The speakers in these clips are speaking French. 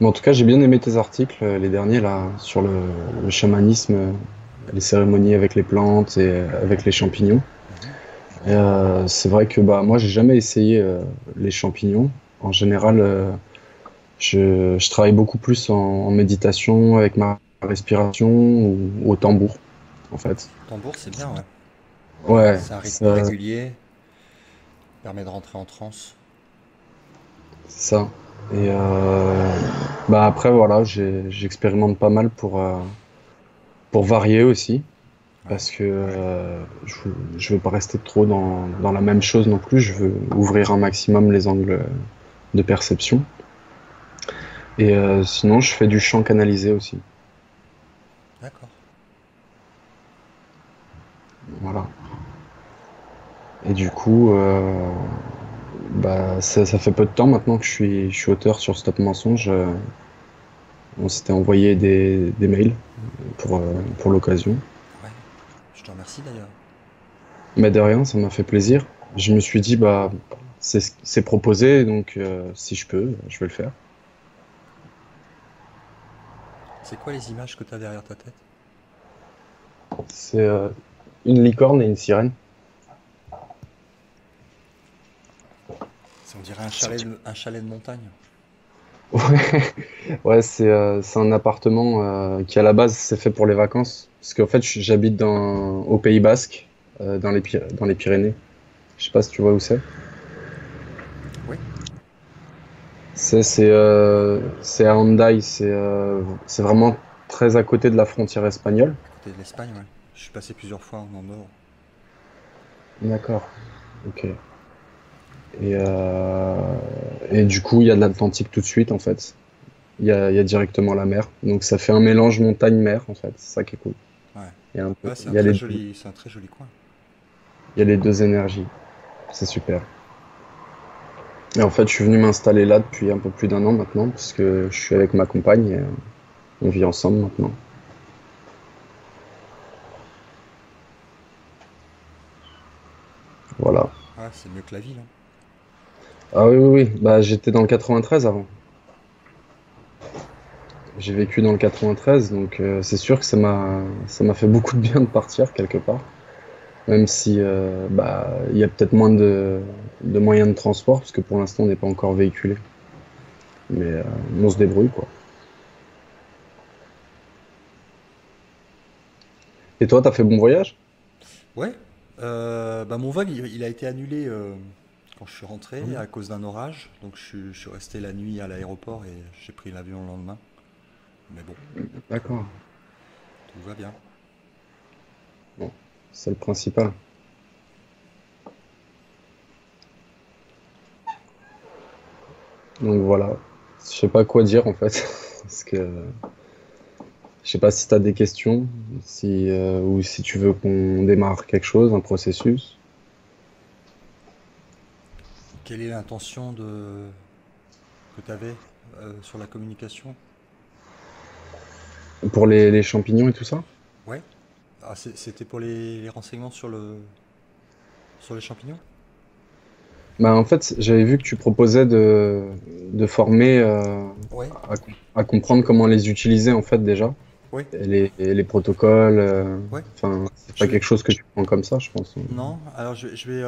Mais en tout cas, j'ai bien aimé tes articles, les derniers là, sur le chamanisme, les cérémonies avec les plantes et avec les champignons. Mhm. Et, c'est vrai que bah moi, j'ai jamais essayé les champignons. En général, je travaille beaucoup plus en méditation avec ma respiration ou au tambour, en fait. Tambour, c'est bien, ouais. Ouais, C'est un rythme ça, régulier, permet de rentrer en transe. c'est ça. Et bah après, voilà, j'expérimente pas mal pour varier aussi. Ouais. Parce que je veux pas rester trop dans la même chose non plus. Je veux ouvrir un maximum les angles de perception. Et sinon, je fais du chant canalisé aussi. D'accord. Voilà. Et du coup, bah, ça fait peu de temps maintenant que je suis auteur sur Stop Mensonge. On s'était envoyé des mails pour l'occasion. Ouais. Je te remercie d'ailleurs. Mais de rien, ça m'a fait plaisir. Je me suis dit, bah, c'est proposé, donc si je peux, je vais le faire. C'est quoi les images que tu as derrière ta tête? C'est une licorne et une sirène. On dirait C'est un chalet de montagne. Ouais, c'est un appartement qui à la base c'est fait pour les vacances. Parce qu'en fait, j'habite au Pays Basque, dans les Pyrénées. Je sais pas si tu vois où c'est. Oui. C'est à Hendaye, c'est vraiment très à côté de la frontière espagnole. À côté de l'Espagne, ouais. Je suis passé plusieurs fois en Andorre. D'accord, ok. Et, et du coup, il y a de l'Atlantique tout de suite en fait. Il y a directement la mer. Donc ça fait un mélange montagne-mer en fait. C'est ça qui est cool. Ouais. Il y a un peu, Ouais, c'est un très joli coin. il y a les deux énergies. C'est super. Et en fait, je suis venu m'installer là depuis un peu plus d'un an maintenant, parce que je suis avec ma compagne et on vit ensemble maintenant. Voilà. Ouais, c'est mieux que la ville, hein. Ah oui, oui, oui. Bah, j'étais dans le 93 avant. J'ai vécu dans le 93, donc c'est sûr que ça m'a fait beaucoup de bien de partir quelque part. Même si bah, il y a peut-être moins de moyens de transport, parce que pour l'instant, on n'est pas encore véhiculé. Mais on se débrouille, quoi. Et toi, t'as fait bon voyage? Ouais. Bah mon vol, il a été annulé quand je suis rentré à cause d'un orage. Donc je suis resté la nuit à l'aéroport et j'ai pris l'avion le lendemain. Mais bon, tout, D'accord. tout va bien. Bon, c'est le principal. Donc voilà. Je sais pas quoi dire en fait. Parce que je sais pas si tu as des questions, si, ou si tu veux qu'on démarre quelque chose, un processus. Quelle est l'intention que tu avais sur la communication? Pour les champignons et tout ça? Ouais. Ah, c'était pour les renseignements sur les champignons? Bah, en fait, j'avais vu que tu proposais de former Ouais. à comprendre comment les utiliser en fait déjà. Ouais. Et les protocoles, Ouais. enfin, c'est pas Je vais. quelque chose que tu prends comme ça, je pense. Non, alors je vais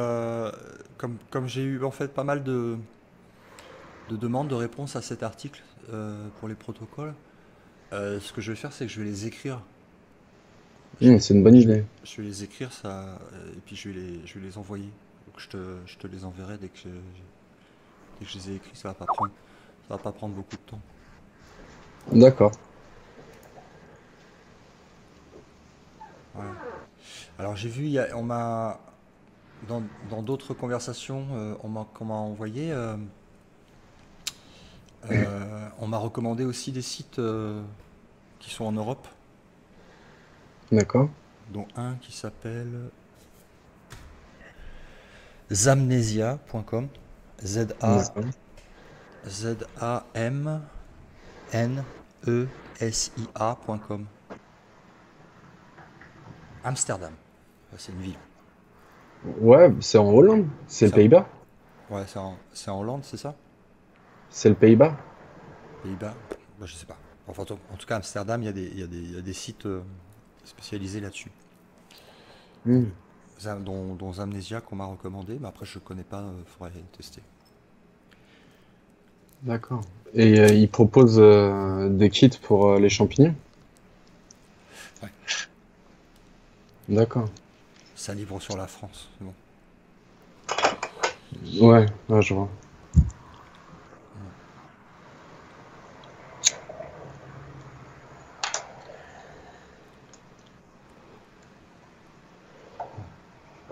comme j'ai eu en fait pas mal de demandes, de réponses à cet article pour les protocoles, ce que je vais faire, c'est que je vais les écrire. Je vais, C'est une bonne idée. je vais les écrire ça, et puis je vais les envoyer. Donc je te les enverrai dès que je les ai écrits. Ça va pas prendre beaucoup de temps. D'accord. Ouais. Alors j'ai vu, on m'a dans d'autres conversations, qu'on m'a envoyé, on m'a recommandé aussi des sites qui sont en Europe, D'accord. dont un qui s'appelle zamnesia.com. Z-A D'accord. Z-A-M-N-E-S-I-A.com. Amsterdam. C'est une ville. Ouais, c'est en Hollande. C'est le C'est en, Pays-Bas. ouais, c'est en Hollande, c'est ça? C'est le Pays-Bas. Pays-Bas. bah, je sais pas. Enfin, en tout cas, à Amsterdam, il y a des sites spécialisés là-dessus. Hmm, Dont Amnesia qu'on m'a recommandé, mais après je connais pas, faudrait tester. d'accord. Et ils proposent des kits pour les champignons? Ouais. D'accord. Ça livre sur la France, c'est bon. Ouais, ouais, je vois.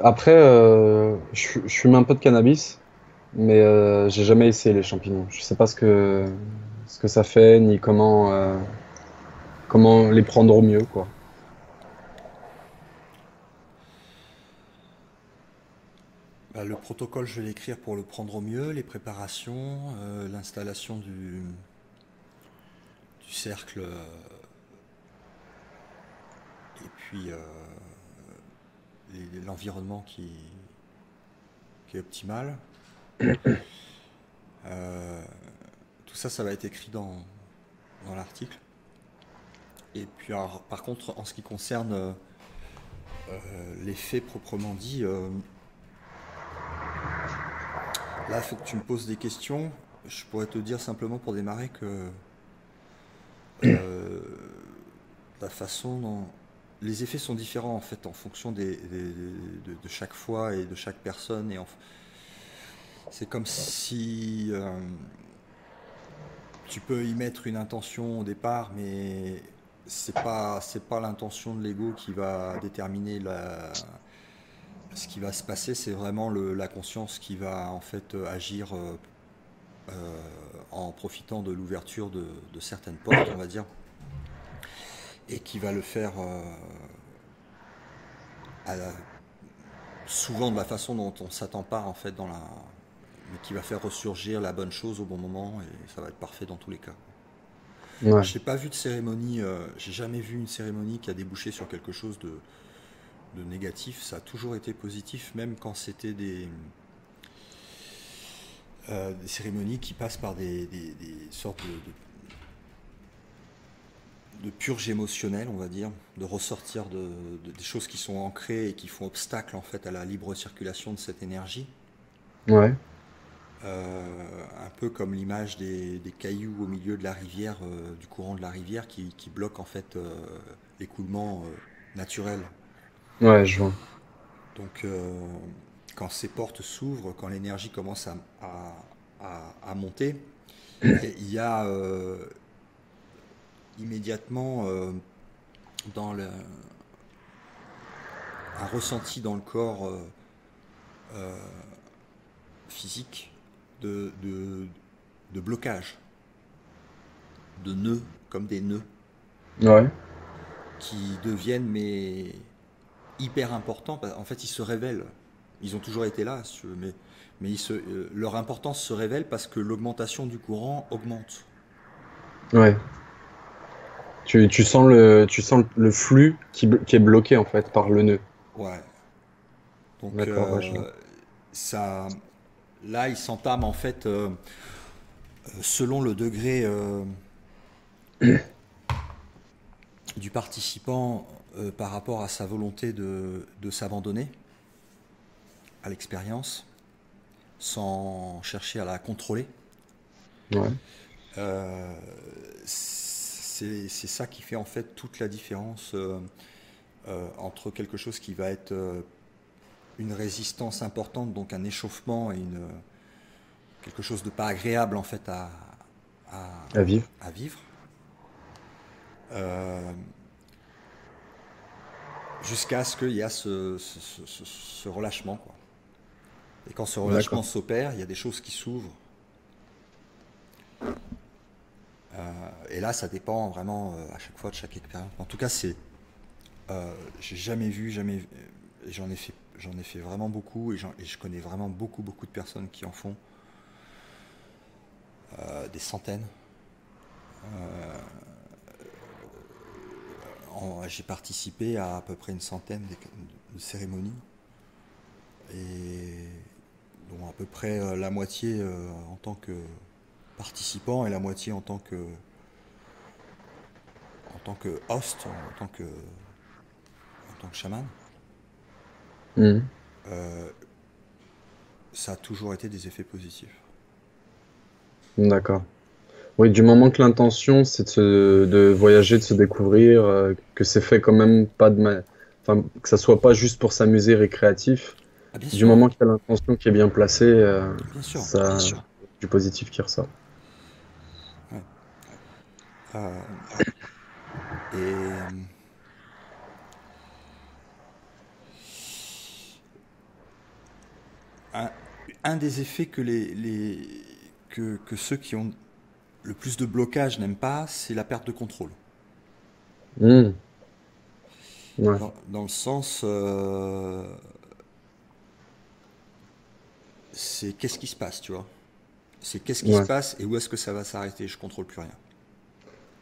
Après, je fume un peu de cannabis, mais j'ai jamais essayé les champignons. Je sais pas ce que ça fait, ni comment les prendre au mieux, quoi. Bah, le protocole, je vais l'écrire pour le prendre au mieux, les préparations, l'installation du cercle, et puis l'environnement qui est optimal. Euh, Tout ça, ça va être écrit dans l'article. Et puis, alors, par contre, en ce qui concerne les faits proprement dit, là, il faut que tu me poses des questions. Je pourrais te dire simplement pour démarrer que euh, la façon dont les effets sont différents en fait en fonction de chaque fois et de chaque personne. C'est comme si tu peux y mettre une intention au départ, mais c'est pas l'intention de l'ego qui va déterminer ce qui va se passer. C'est vraiment la conscience qui va en fait agir en profitant de l'ouverture de certaines portes, on va dire, et qui va le faire souvent de la façon dont on s'attend pas en fait mais qui va faire ressurgir la bonne chose au bon moment et ça va être parfait dans tous les cas. Ouais. J'ai pas vu de cérémonie, j'ai jamais vu une cérémonie qui a débouché sur quelque chose de négatif. Ça a toujours été positif, même quand c'était des cérémonies qui passent par des sortes de purge émotionnelle, on va dire, de ressortir des choses qui sont ancrées et qui font obstacle en fait à la libre circulation de cette énergie. Ouais. Un peu comme l'image des cailloux au milieu de la rivière, du courant de la rivière qui bloque en fait l'écoulement naturel. Ouais, je vois. Donc quand ces portes s'ouvrent, quand l'énergie commence à monter, il y a immédiatement dans un ressenti dans le corps physique de blocage, de nœuds, comme des nœuds, Ouais. qui deviennent mais hyper importants. En fait, ils se révèlent. Ils ont toujours été là, si tu veux, mais leur importance se révèle parce que l'augmentation du courant augmente. Ouais. Tu sens le flux qui est bloqué en fait par le nœud. Ouais. Donc D'accord, ouais, je vois. ça, là, il s'entame en fait selon le degré du participant par rapport à sa volonté de s'abandonner à l'expérience sans chercher à la contrôler. Ouais. Euh, c'est ça qui fait en fait toute la différence entre quelque chose qui va être une résistance importante, donc un échauffement et quelque chose de pas agréable en fait à, À vivre. à vivre, euh, jusqu'à ce qu'il y a ce relâchement, quoi. Et quand ce relâchement D'accord. s'opère, il y a des choses qui s'ouvrent. Et là, ça dépend vraiment à chaque fois de chaque expérience. En tout cas, j'ai jamais vu, et j'en ai fait vraiment beaucoup, et je connais vraiment beaucoup, beaucoup de personnes qui en font des centaines. J'ai participé à peu près une centaine de cérémonies, et dont à peu près la moitié en tant que participant et la moitié en tant que tant que host, en tant que chaman, Mhm. euh, ça a toujours été des effets positifs. D'accord. Oui, du moment que l'intention, c'est de voyager, de se découvrir, que c'est fait quand même pas enfin, que ça soit pas juste pour s'amuser récréatif, Ah, bien du sûr, moment qu'il y a l'intention qui est bien placée, bien sûr. ça, du positif qui ressort. Ouais. Euh, et un, un des effets que ceux qui ont le plus de blocage n'aiment pas, c'est la perte de contrôle. Hmm, ouais, Dans le sens, c'est qu'est-ce qui se passe, tu vois. C'est qu'est-ce qui se ouais. passe et où est-ce que ça va s'arrêter. Je contrôle plus rien.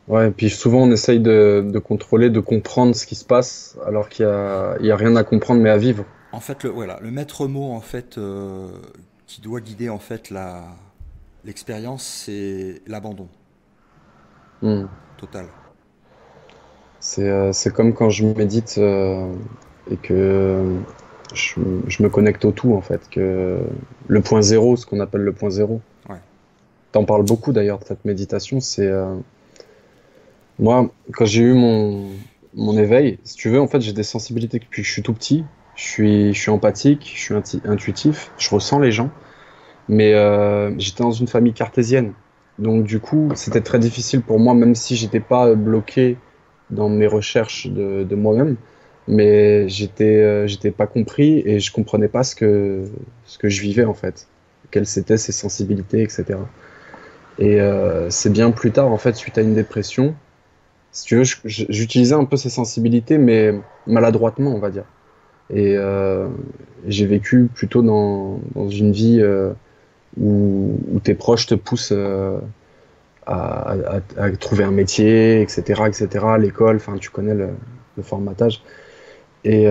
Ouais, et puis souvent on essaye de contrôler, de comprendre ce qui se passe, alors il y a rien à comprendre mais à vivre. En fait, voilà, le maître mot en fait qui doit guider en fait l'expérience, c'est l'abandon Hmm. total. C'est comme quand je médite et que je, je me connecte au tout en fait, que le point zéro, ce qu'on appelle le point zéro. Ouais. T'en parles beaucoup d'ailleurs de cette méditation. Moi, quand j'ai eu mon éveil, si tu veux, en fait, j'ai des sensibilités depuis que je suis tout petit. Je suis empathique, je suis intuitif, je ressens les gens. Mais j'étais dans une famille cartésienne. Donc du coup, c'était très difficile pour moi, même si j'étais pas bloqué dans mes recherches de moi-même. Mais j'étais pas compris et je comprenais pas ce que je vivais en fait. Quelles étaient ces sensibilités, etc. Et c'est bien plus tard, en fait, suite à une dépression, si tu veux, j'utilisais un peu ces sensibilités, mais maladroitement, on va dire. Et j'ai vécu plutôt dans une vie où tes proches te poussent à trouver un métier, etc., etc., l'école, enfin, tu connais le formatage. Et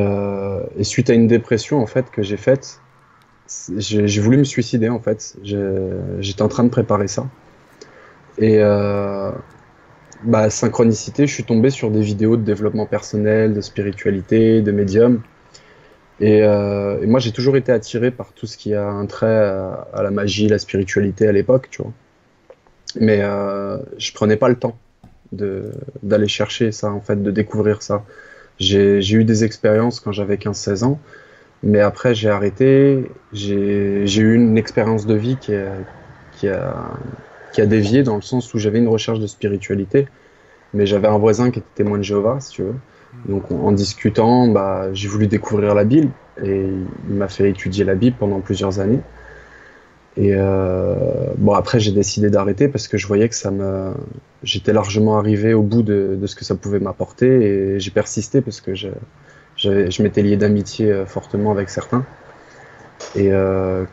suite à une dépression, en fait, que j'ai faite, j'ai voulu me suicider, en fait. J'étais en train de préparer ça. Et bah, synchronicité, je suis tombé sur des vidéos de développement personnel, de spiritualité, de médium. Et moi, j'ai toujours été attiré par tout ce qui a un trait à la magie, la spiritualité à l'époque, tu vois. Mais je prenais pas le temps de d'aller chercher ça, en fait, de découvrir ça. J'ai eu des expériences quand j'avais 15 16 ans, mais après j'ai arrêté. J'ai eu une expérience de vie qui a, qui a dévié dans le sens où j'avais une recherche de spiritualité, mais j'avais un voisin qui était témoin de Jéhovah, si tu veux. Donc en discutant, bah, j'ai voulu découvrir la Bible et il m'a fait étudier la Bible pendant plusieurs années. Et bon, après, j'ai décidé d'arrêter parce que je voyais que j'étais largement arrivé au bout de ce que ça pouvait m'apporter et j'ai persisté parce que je m'étais lié d'amitié fortement avec certains. Et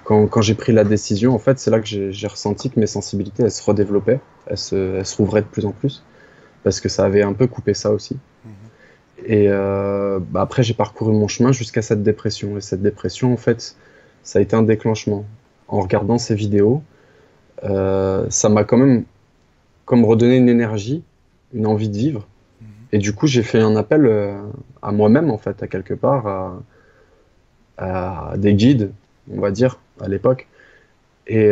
quand j'ai pris la décision, en fait, c'est là que j'ai ressenti que mes sensibilités, elles se redéveloppaient, elles se rouvraient de plus en plus parce que ça avait un peu coupé ça aussi. Mhm. Et bah, après, j'ai parcouru mon chemin jusqu'à cette dépression. Et cette dépression, en fait, ça a été un déclenchement. En regardant ces vidéos, ça m'a quand même comme redonné une énergie, une envie de vivre. Mhm. Et du coup, j'ai fait un appel à moi-même, en fait, à quelque part, à des guides, on va dire, à l'époque. Et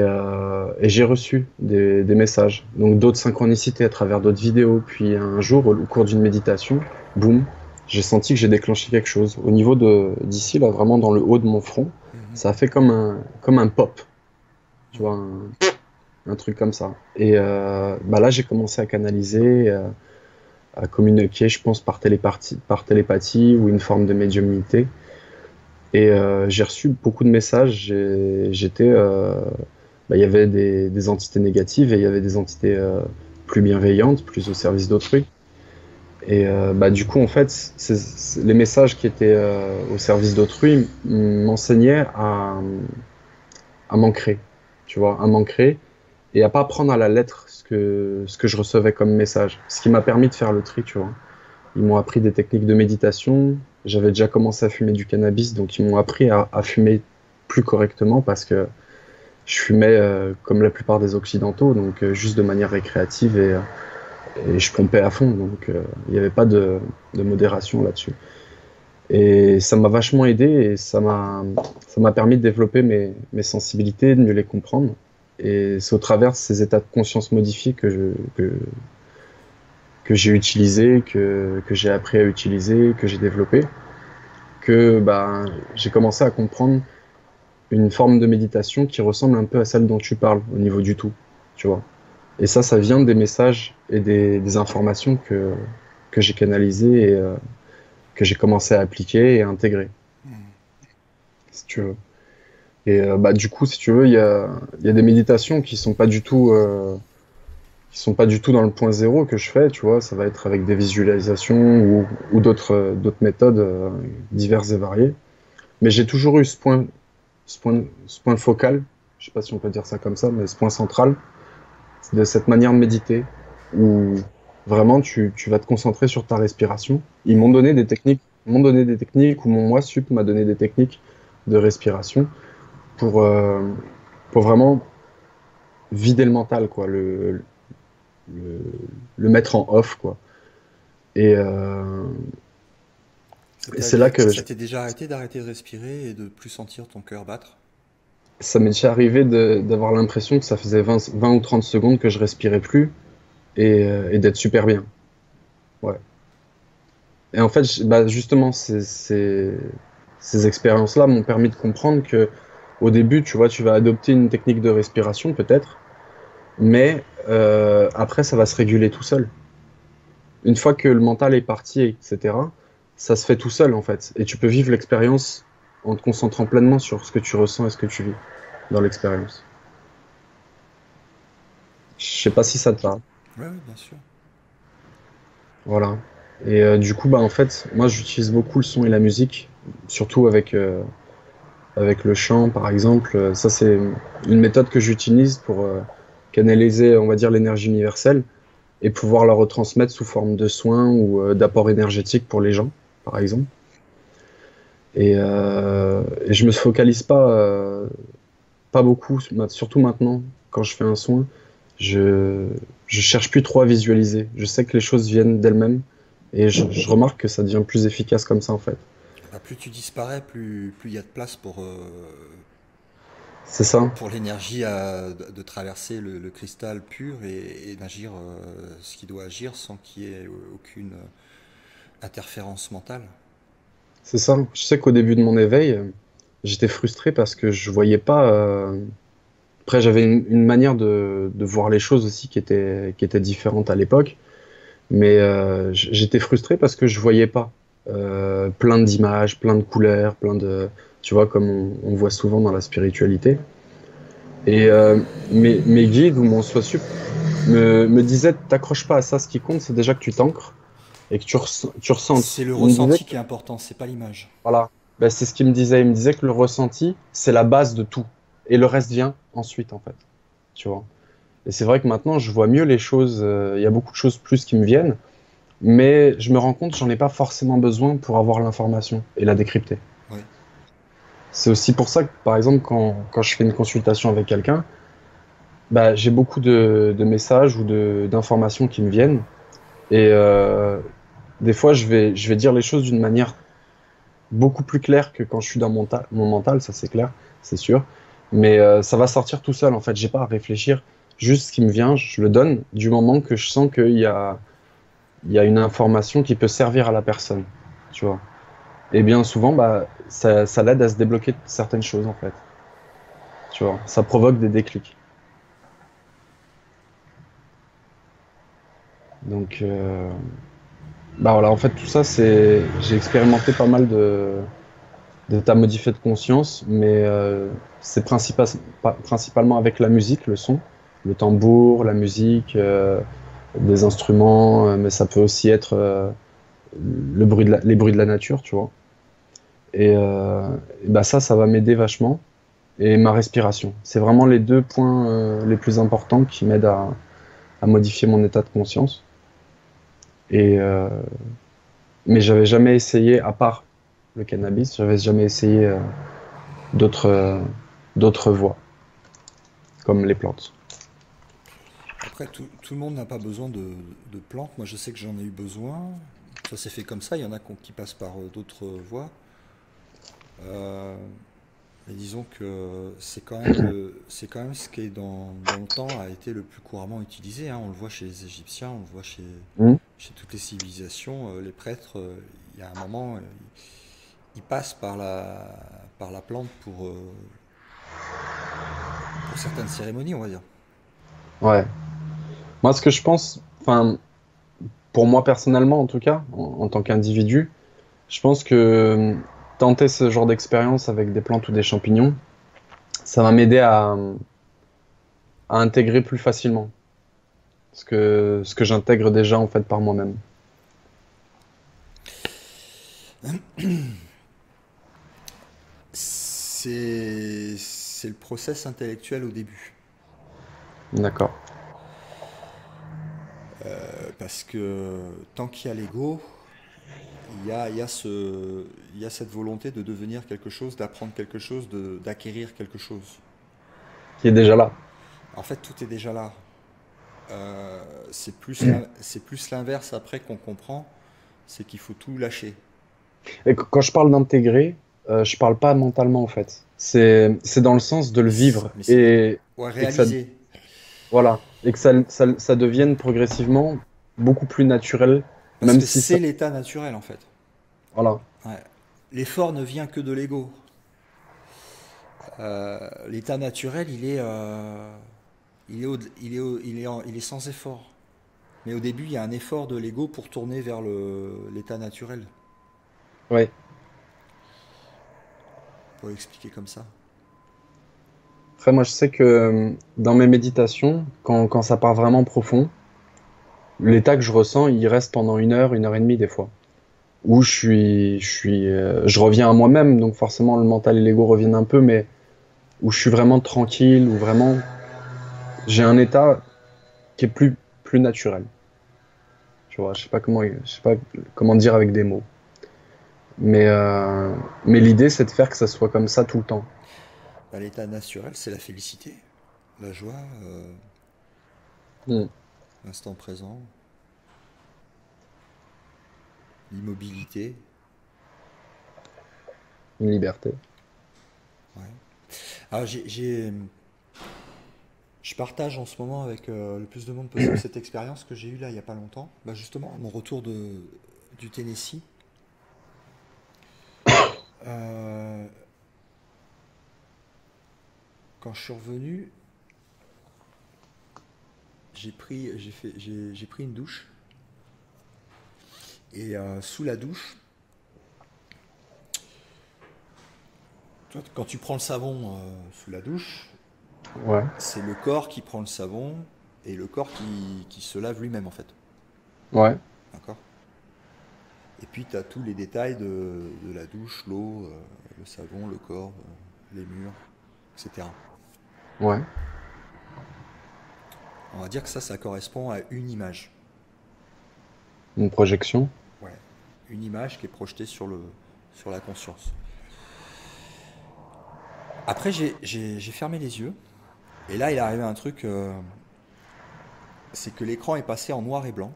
j'ai reçu des messages, donc d'autres synchronicités à travers d'autres vidéos. Puis un jour, au cours d'une méditation, boum, j'ai senti que j'ai déclenché quelque chose. Au niveau d'ici, là, vraiment dans le haut de mon front, Mhm. ça a fait comme un pop, tu vois, un truc comme ça. Et bah là, j'ai commencé à canaliser, à communiquer, je pense, par télépathie ou une forme de médiumnité. Et j'ai reçu beaucoup de messages. Bah, il y avait des entités négatives et il y avait des entités plus bienveillantes, plus au service d'autrui. Et bah, du coup, en fait, les messages qui étaient au service d'autrui m'enseignaient à m'ancrer, tu vois, à m'ancrer et à pas prendre à la lettre ce que je recevais comme message. Ce qui m'a permis de faire le tri, tu vois. Ils m'ont appris des techniques de méditation. J'avais déjà commencé à fumer du cannabis, donc ils m'ont appris à fumer plus correctement parce que je fumais comme la plupart des Occidentaux, donc juste de manière récréative et je pompais à fond, donc il n'y avait pas de modération là-dessus. Et ça m'a vachement aidé et ça m'a permis de développer mes sensibilités, de mieux les comprendre. Et c'est au travers de ces états de conscience modifiés que j'ai utilisé, que j'ai appris à utiliser, que j'ai développé, que bah, j'ai commencé à comprendre une forme de méditation qui ressemble un peu à celle dont tu parles au niveau du tout, tu vois. Et ça vient des messages et des informations que j'ai canalisées et que j'ai commencé à appliquer et à intégrer, si tu veux. Et bah, du coup, si tu veux, il y a des méditations qui sont pas du tout dans le point zéro que je fais, tu vois. Ça va être avec des visualisations ou d'autres méthodes diverses et variées. Mais j'ai toujours eu ce point focal, je sais pas si on peut dire ça comme ça, mais ce point central de cette manière de méditer où vraiment tu vas te concentrer sur ta respiration. Ils m'ont donné des techniques, ou mon moi sup m'a donné des techniques de respiration pour, euh, pour vraiment vider le mental, quoi, le, le mettre en off, quoi. Et, euh, et c'est là que Ça t'est déjà arrêté d'arrêter de respirer et de plus sentir ton cœur battre? ça m'est déjà arrivé d'avoir l'impression que ça faisait 20 ou 30 secondes que je respirais plus et d'être super bien. Ouais. Et en fait, bah, justement, ces expériences-là m'ont permis de comprendre que au début, tu vois, tu vas adopter une technique de respiration peut-être, mais après, ça va se réguler tout seul. Une fois que le mental est parti, etc., ça se fait tout seul en fait. Et tu peux vivre l'expérience en te concentrant pleinement sur ce que tu ressens et ce que tu vis dans l'expérience. Je sais pas si ça te parle. Ouais, ouais, bien sûr. Voilà. Et du coup, bah en fait, moi j'utilise beaucoup le son et la musique, surtout avec le chant, par exemple. Ça, c'est une méthode que j'utilise pour canaliser, on va dire, l'énergie universelle et pouvoir la retransmettre sous forme de soins ou d'apport énergétique pour les gens, par exemple. Et je me focalise pas beaucoup, surtout maintenant, quand je fais un soin, je, je cherche plus trop à visualiser. Je sais que les choses viennent d'elles-mêmes et je remarque que ça devient plus efficace comme ça, en fait. Bah, plus tu disparais, plus il y a de place C'est ça, pour l'énergie de traverser le cristal pur et d'agir ce qui doit agir sans qu'il y ait aucune interférence mentale. c'est ça. Je sais qu'au début de mon éveil, j'étais frustré parce que je voyais pas. Après, j'avais une manière de voir les choses aussi qui était différente à l'époque. Mais j'étais frustré parce que je voyais pas plein d'images, plein de couleurs, tu vois, comme on voit souvent dans la spiritualité. Et mes guides ou mon soi sup me disaient, t'accroches pas à ça, ce qui compte, c'est déjà que tu t'ancres et que tu C'est ressentes. le Il me disait ressenti que, qui est important, c'est pas l'image. voilà, ben, c'est ce qu'il me disait. Il me disait que le ressenti, c'est la base de tout. Et le reste vient ensuite, en fait. Tu vois. Et c'est vrai que maintenant, je vois mieux les choses. Il y a beaucoup de choses plus qui me viennent. Mais je me rends compte que j'en ai pas forcément besoin pour avoir l'information et la décrypter. Oui. C'est aussi pour ça que, par exemple, quand je fais une consultation avec quelqu'un, bah, j'ai beaucoup de messages ou d'informations qui me viennent. Et des fois, je vais dire les choses d'une manière beaucoup plus claire que quand je suis dans mon mental, ça c'est clair, c'est sûr. Mais ça va sortir tout seul, en fait. J'ai pas à réfléchir. Juste ce qui me vient, je le donne du moment que je sens il y a une information qui peut servir à la personne, tu vois. Et bien souvent, bah, ça l'aide à se débloquer de certaines choses, en fait. Tu vois, ça provoque des déclics. Donc, bah voilà, en fait, tout ça, j'ai expérimenté pas mal d'états modifiés de conscience, mais c'est principalement avec la musique, le son, le tambour, la musique, des instruments, mais ça peut aussi être les bruits de la nature, tu vois. Et bah ça va m'aider vachement. Et ma respiration. C'est vraiment les deux points les plus importants qui m'aident à modifier mon état de conscience. Et, mais j'avais jamais essayé, à part le cannabis, j'avais jamais essayé d'autres d'autres voies, comme les plantes. Après, tout le monde n'a pas besoin de plantes. Moi, je sais que j'en ai eu besoin. Ça s'est fait comme ça. Il y en a qui passent par d'autres voies. Euh, mais disons que c'est quand même ce qui est dans le temps a été le plus couramment utilisé, hein. On le voit chez les Égyptiens, on le voit Hmm. chez toutes les civilisations. Les prêtres, il y a un moment, ils passent par la plante pour certaines cérémonies, on va dire. Ouais. Moi, ce que je pense, enfin, pour moi personnellement en tout cas, en tant qu'individu, je pense que tenter ce genre d'expérience avec des plantes ou des champignons, ça va m'aider à intégrer plus facilement ce que j'intègre déjà en fait par moi-même. C'est le process intellectuel au début. D'accord. Parce que tant qu'il y a l'ego, il y a il y a cette volonté de devenir quelque chose, d'apprendre quelque chose, d'acquérir quelque chose. Qui est déjà là. En fait, tout est déjà là. C'est plus l'inverse après qu'on comprend, c'est qu'il faut tout lâcher. Et quand je parle d'intégrer, je parle pas mentalement en fait. C'est dans le sens de le vivre Mais c'est ouais, et que ça, réaliser. voilà, et que ça devienne progressivement beaucoup plus naturel, Parce même que si ça, c'est l'état naturel en fait. voilà, Ouais. L'effort ne vient que de l'ego. L'état naturel, il est sans effort. Mais au début, il y a un effort de l'ego pour tourner vers l'état naturel. ouais. Pour l'expliquer comme ça. Après, moi, je sais que dans mes méditations, quand ça part vraiment profond, l'état que je ressens, il reste pendant une heure et demie des fois, où je reviens à moi-même, donc forcément le mental et l'ego reviennent un peu, mais où je suis vraiment tranquille, où vraiment j'ai un état qui est plus naturel. Tu vois, je sais pas comment dire avec des mots. Mais, euh, mais l'idée, c'est de faire que ça soit comme ça tout le temps. Bah, l'état naturel, c'est la félicité, la joie, Hmm. l'instant présent, l'immobilité. Une liberté. Ouais. Alors, je partage en ce moment avec le plus de monde possible cette expérience que j'ai eue là il n'y a pas longtemps. Bah, justement, mon retour du Tennessee. Euh, Quand je suis revenu, j'ai pris une douche. Et sous la douche, toi, quand tu prends le savon sous la douche, Ouais, c'est le corps qui prend le savon et le corps qui se lave lui-même en fait. ouais, D'accord. Et puis tu as tous les détails de la douche, l'eau, le savon, le corps, les murs, etc. ouais. On va dire que ça correspond à une image. Une projection. Ouais. Une image qui est projetée sur la conscience. Après, j'ai fermé les yeux. Et là, il est arrivé un truc, c'est que l'écran est passé en noir et blanc.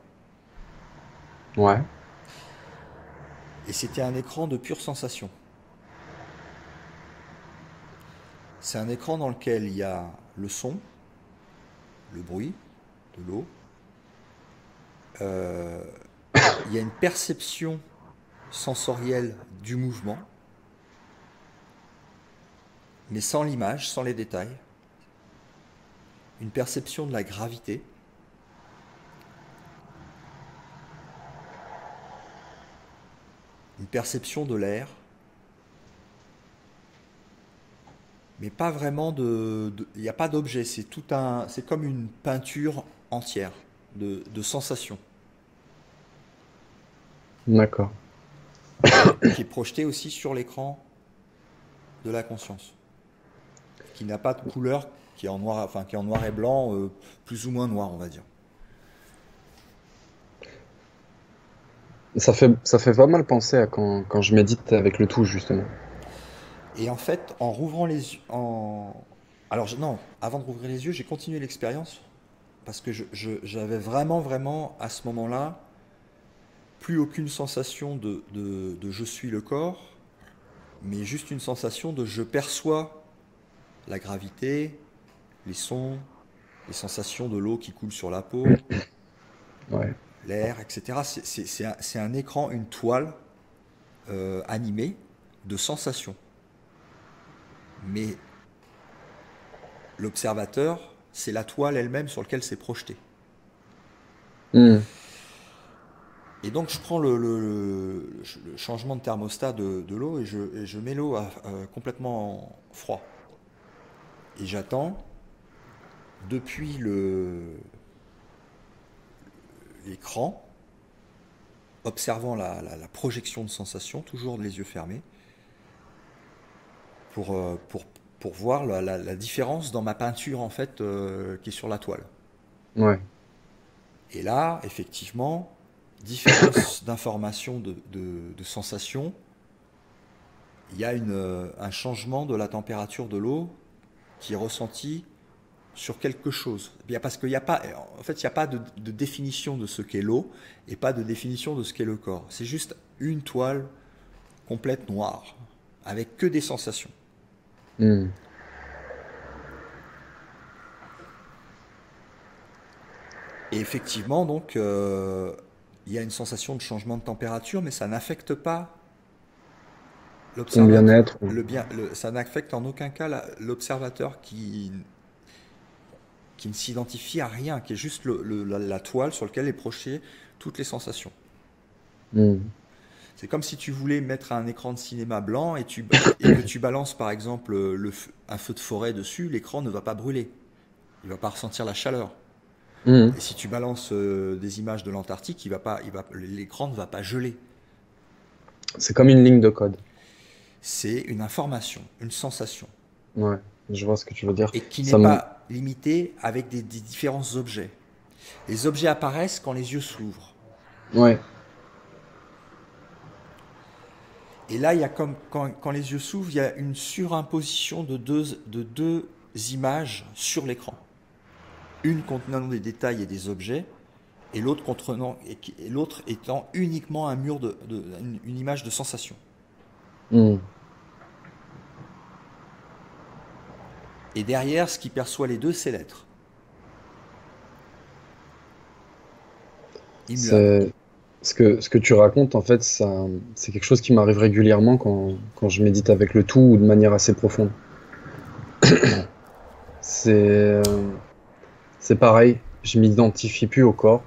Ouais, Et c'était un écran de pure sensation. C'est un écran dans lequel il y a le son, le bruit de l'eau. Euh, il y a une perception sensorielle du mouvement, mais sans l'image, sans les détails. Une perception de la gravité. Une perception de l'air. Mais pas vraiment il n'y a pas d'objet. C'est comme une peinture entière de sensations d'accord. qui est projetée aussi sur l'écran de la conscience, qui n'a pas de couleur, qui est en noir, enfin qui est en noir et blanc, plus ou moins noir, on va dire. Ça fait pas mal penser à quand je médite avec le tout, justement. Et en fait, en rouvrant les yeux, non, avant de rouvrir les yeux, j'ai continué l'expérience parce que j'avais vraiment, vraiment, à ce moment-là, plus aucune sensation de je suis le corps, mais juste une sensation de je perçois la gravité, les sons, les sensations de l'eau qui coule sur la peau, Ouais. l'air, etc. C'est un écran, une toile animée de sensations. Mais l'observateur, c'est la toile elle-même sur laquelle c'est projeté. Hmm. Et donc je prends le changement de thermostat de l'eau et je mets l'eau complètement froid. Et j'attends depuis l'écran, observant la projection de sensations, toujours les yeux fermés, pour, euh, pour, pour voir la différence dans ma peinture en fait qui est sur la toile. Ouais. Et là, effectivement, différence d'informations, de sensations, il y a un changement de la température de l'eau qui est ressenti sur quelque chose. Bien, parce qu'il n'y a pas, en fait, il n'y a pas de définition de ce qu'est l'eau et pas de définition de ce qu'est le corps. C'est juste une toile complète noire, avec que des sensations. Hmm. Et effectivement, donc, il y a une sensation de changement de température, mais ça n'affecte pas Ton l'observateur. bien-être. Ça n'affecte en aucun cas l'observateur qui ne s'identifie à rien, qui est juste la toile sur laquelle est projetée toutes les sensations. Hmm. C'est comme si tu voulais mettre un écran de cinéma blanc et que tu balances par exemple un feu de forêt dessus, l'écran ne va pas brûler. Il va pas ressentir la chaleur. Hmm. Et si tu balances des images de l'Antarctique, l'écran ne va pas geler. C'est comme une ligne de code. C'est une information, une sensation. Ouais. Je vois ce que tu veux dire. Et qui n'est Ça me... pas limitée avec des différents objets. Les objets apparaissent quand les yeux s'ouvrent. Ouais. Et là, il y a comme quand les yeux s'ouvrent, il y a une surimposition de deux images sur l'écran. Une contenant des détails et des objets, et l'autre étant uniquement un mur une image de sensation. Hmm. Et derrière, ce qui perçoit les deux, c'est l'être, immuable. C'est ce que tu racontes, en fait, ça, c'est quelque chose qui m'arrive régulièrement quand je médite avec le tout ou de manière assez profonde. C'est c'est pareil, je m'identifie plus au corps,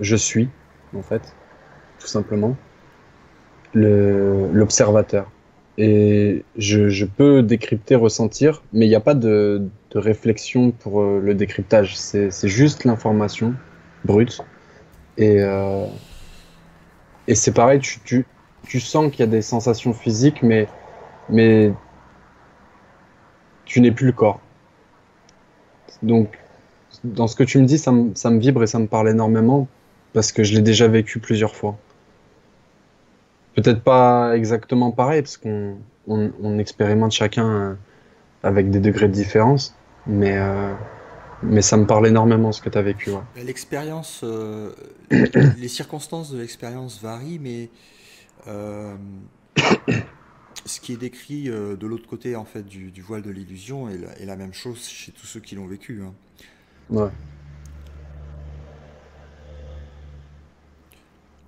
je suis, en fait, tout simplement, l'observateur. Et je peux décrypter, ressentir, mais il n'y a pas de réflexion pour le décryptage. C'est juste l'information brute. Et, euh, et c'est pareil, tu sens qu'il y a des sensations physiques, mais tu n'es plus le corps. Donc, dans ce que tu me dis, ça me vibre et ça me parle énormément parce que je l'ai déjà vécu plusieurs fois. Peut-être pas exactement pareil, parce on expérimente chacun avec des degrés de différence, mais, euh, mais ça me parle énormément ce que tu as vécu. Ouais. L'expérience, les circonstances de l'expérience varient, mais euh, ce qui est décrit de l'autre côté en fait du voile de l'illusion est la même chose chez tous ceux qui l'ont vécu, hein. Ouais.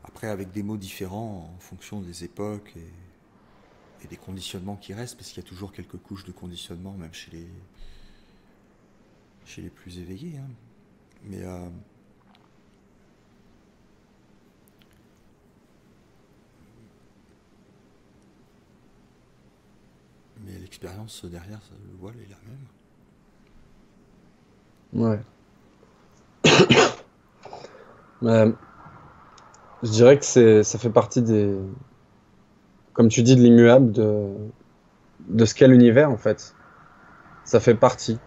Après, avec des mots différents en fonction des époques et des conditionnements qui restent, parce qu'il y a toujours quelques couches de conditionnement, même chez les plus éveillés, hein. Mais, euh, mais l'expérience derrière, le voile est la même. Ouais. Euh, je dirais que ça fait partie comme tu dis, de l'immuable, de ce qu'est l'univers, en fait. Ça fait partie.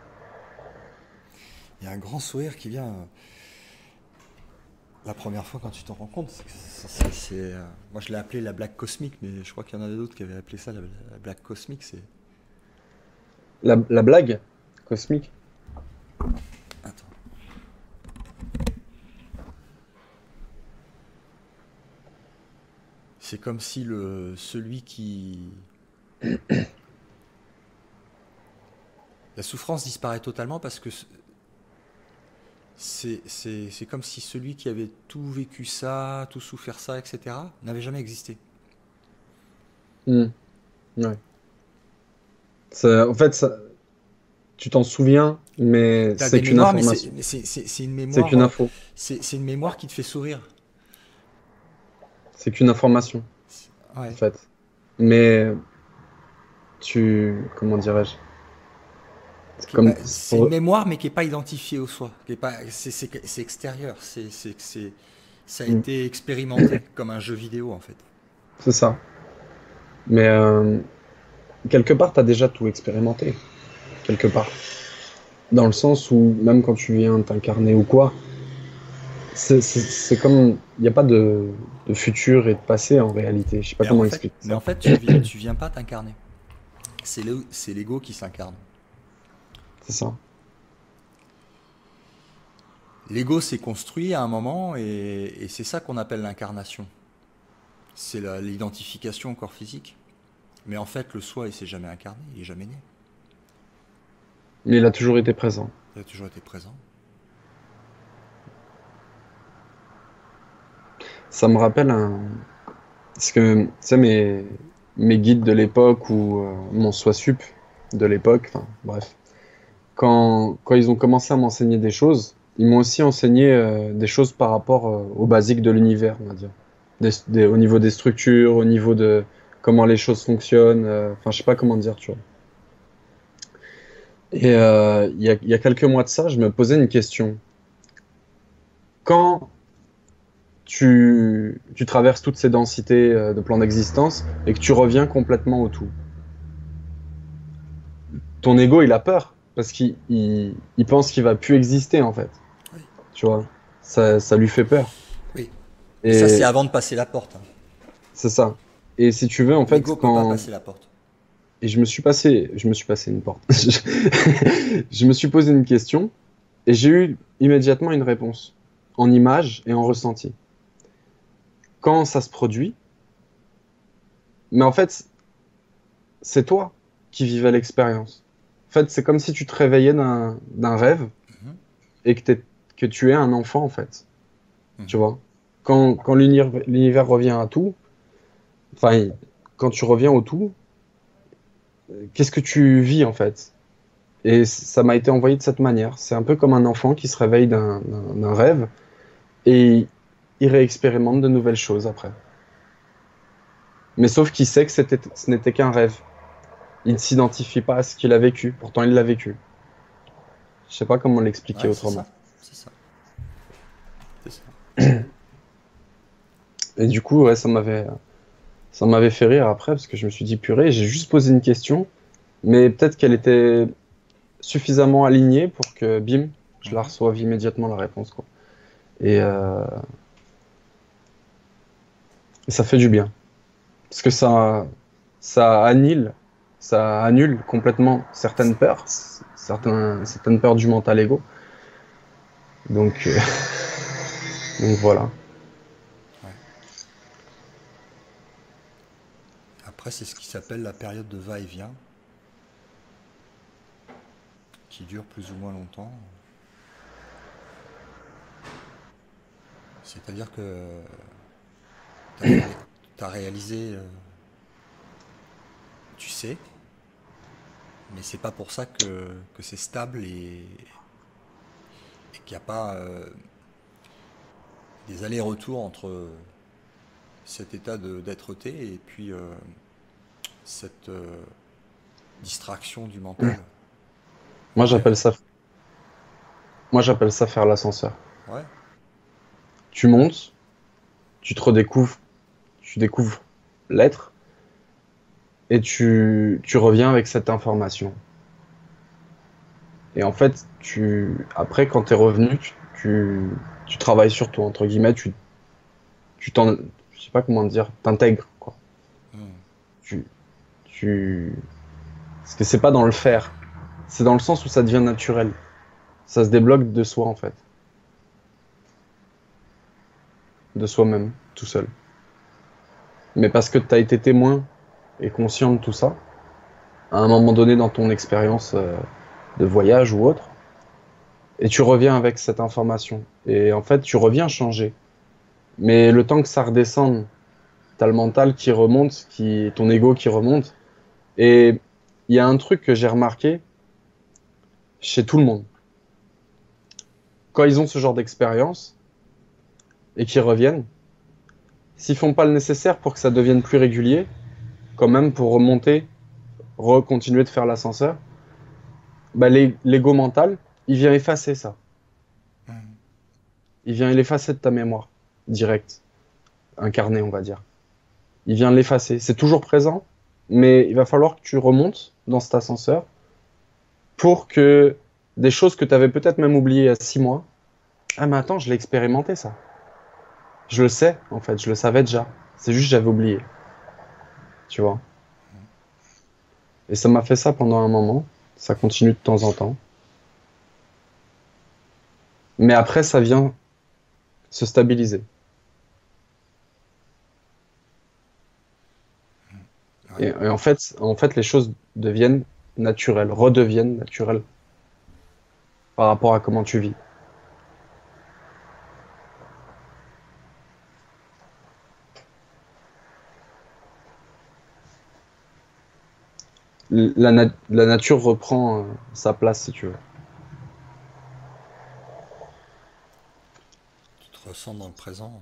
Il y a un grand sourire qui vient la première fois quand tu t'en rends compte. Moi, je l'ai appelé la blague cosmique, mais je crois qu'il y en a d'autres qui avaient appelé ça la blague cosmique. La blague cosmique. Attends. c'est comme si celui qui... La souffrance disparaît totalement parce que c'est comme si celui qui avait tout vécu ça, tout souffert ça, etc., n'avait jamais existé. Hmm, ouais. En fait, tu t'en souviens, mais Tu as c'est des qu'une mémoires, information. c'est une C'est mémoire, qu'une info. c'est une mémoire qui te fait sourire. C'est qu'une information, en Ouais. fait. Mais comment dirais-je? C'est Bah, comme, c'est une mémoire, mais qui n'est pas identifiée au soi. Qui est pas, c'est extérieur. Ça a Hmm, été expérimenté comme un jeu vidéo, en fait. c'est ça. Mais quelque part, tu as déjà tout expérimenté, quelque part. Dans le sens où, même quand tu viens t'incarner ou quoi, c'est comme, il n'y a pas de futur et de passé en réalité. Je sais pas comment expliquer Mais ça. en fait, tu viens pas t'incarner. C'est l'ego qui s'incarne. C'est ça. L'ego s'est construit à un moment et c'est ça qu'on appelle l'incarnation. C'est l'identification au corps physique. Mais en fait, le soi, il s'est jamais incarné, il est jamais né. Mais il a toujours été présent. Il a toujours été présent. Ça me rappelle parce que, tu sais, mes guides de l'époque ou mon SoiSup de l'époque, enfin, bref. Quand ils ont commencé à m'enseigner des choses, ils m'ont aussi enseigné des choses par rapport aux basiques de l'univers, on va dire. Au niveau des structures, au niveau de comment les choses fonctionnent. Enfin, je sais pas comment dire, tu vois. Et il y a quelques mois de ça, je me posais une question. Quand tu traverses toutes ces densités de plans d'existence et que tu reviens complètement au tout, ton ego, il a peur parce qu'il pense qu'il va plus exister, en fait. Oui. Tu vois, ça lui fait peur. Oui. Mais ça, c'est Et avant de passer la porte, hein. c'est ça. Et si tu veux, en fait, L'ego peut pas passer la porte. et je me suis passé une porte. Je me suis posé une question et j'ai eu immédiatement une réponse en image et en ressenti. Quand ça se produit, mais en fait, c'est toi qui vivais l'expérience. En fait, c'est comme si tu te réveillais d'un rêve Mhm. et que tu es un enfant, en fait. Tu Mhm. vois? Quand l'univers revient à tout, enfin, quand tu reviens au tout, qu'est-ce que tu vis, en fait? Et ça m'a été envoyé de cette manière. C'est un peu comme un enfant qui se réveille d'un rêve et il réexpérimente de nouvelles choses après. Mais sauf qu'il sait que ce n'était qu'un rêve. Il ne s'identifie pas à ce qu'il a vécu. Pourtant, il l'a vécu. Je sais pas comment l'expliquer Ouais, c'est autrement. ça. C'est ça. C'est ça. Et du coup, ouais, ça m'avait fait rire après parce que je me suis dit, purée, j'ai juste posé une question, mais peut-être qu'elle était suffisamment alignée pour que, bim, je la Mhm. reçoive immédiatement la réponse, quoi. Et ça fait du bien. Parce que ça ça annule complètement certaines peurs, certaines peurs du mental ego. Donc, donc voilà. Ouais. Après, c'est ce qui s'appelle la période de va-et-vient, qui dure plus ou moins longtemps. C'est-à-dire que tu as réalisé, tu sais, mais c'est pas pour ça que c'est stable et qu'il n'y a pas des allers-retours entre cet état d'être-té et puis cette distraction du mental. Moi, En fait, j'appelle ça, moi, j'appelle ça faire l'ascenseur. ouais, Tu montes, tu te redécouvres, tu découvres l'être et tu reviens avec cette information. Et en fait, après, quand t'es revenu, tu travailles sur toi, entre guillemets, tu t'en, je sais pas comment dire, t'intègres, quoi. hmm, Tu, tu, parce que c'est pas dans le faire. C'est dans le sens où ça devient naturel. Ça se débloque de soi, en fait. De soi-même, tout seul. mais parce que tu as été témoin et conscient de tout ça, à un moment donné dans ton expérience de voyage ou autre, et tu reviens avec cette information. Et en fait, tu reviens changer. Mais le temps que ça redescende, t'as le mental qui remonte, ton ego qui remonte. Et il y a un truc que j'ai remarqué chez tout le monde. Quand ils ont ce genre d'expérience et qu'ils reviennent, s'ils font pas le nécessaire pour que ça devienne plus régulier, quand même pour remonter, continuer de faire l'ascenseur, bah l'ego mental, il vient effacer ça. Mhm. Il vient l'effacer de ta mémoire, direct, incarné, on va dire. Il vient l'effacer. C'est toujours présent, mais il va falloir que tu remontes dans cet ascenseur pour que des choses que tu avais peut-être même oubliées il y a 6 mois, ah mais attends, je l'ai expérimenté ça. Je le sais, en fait, je le savais déjà. C'est juste que j'avais oublié, tu vois. Et ça m'a fait ça pendant un moment. Ça continue de temps en temps. Mais après, ça vient se stabiliser. Ouais. Et en fait, les choses deviennent naturelles, redeviennent naturelles par rapport à comment tu vis. La nature reprend sa place, si tu veux. Tu te ressens dans le présent.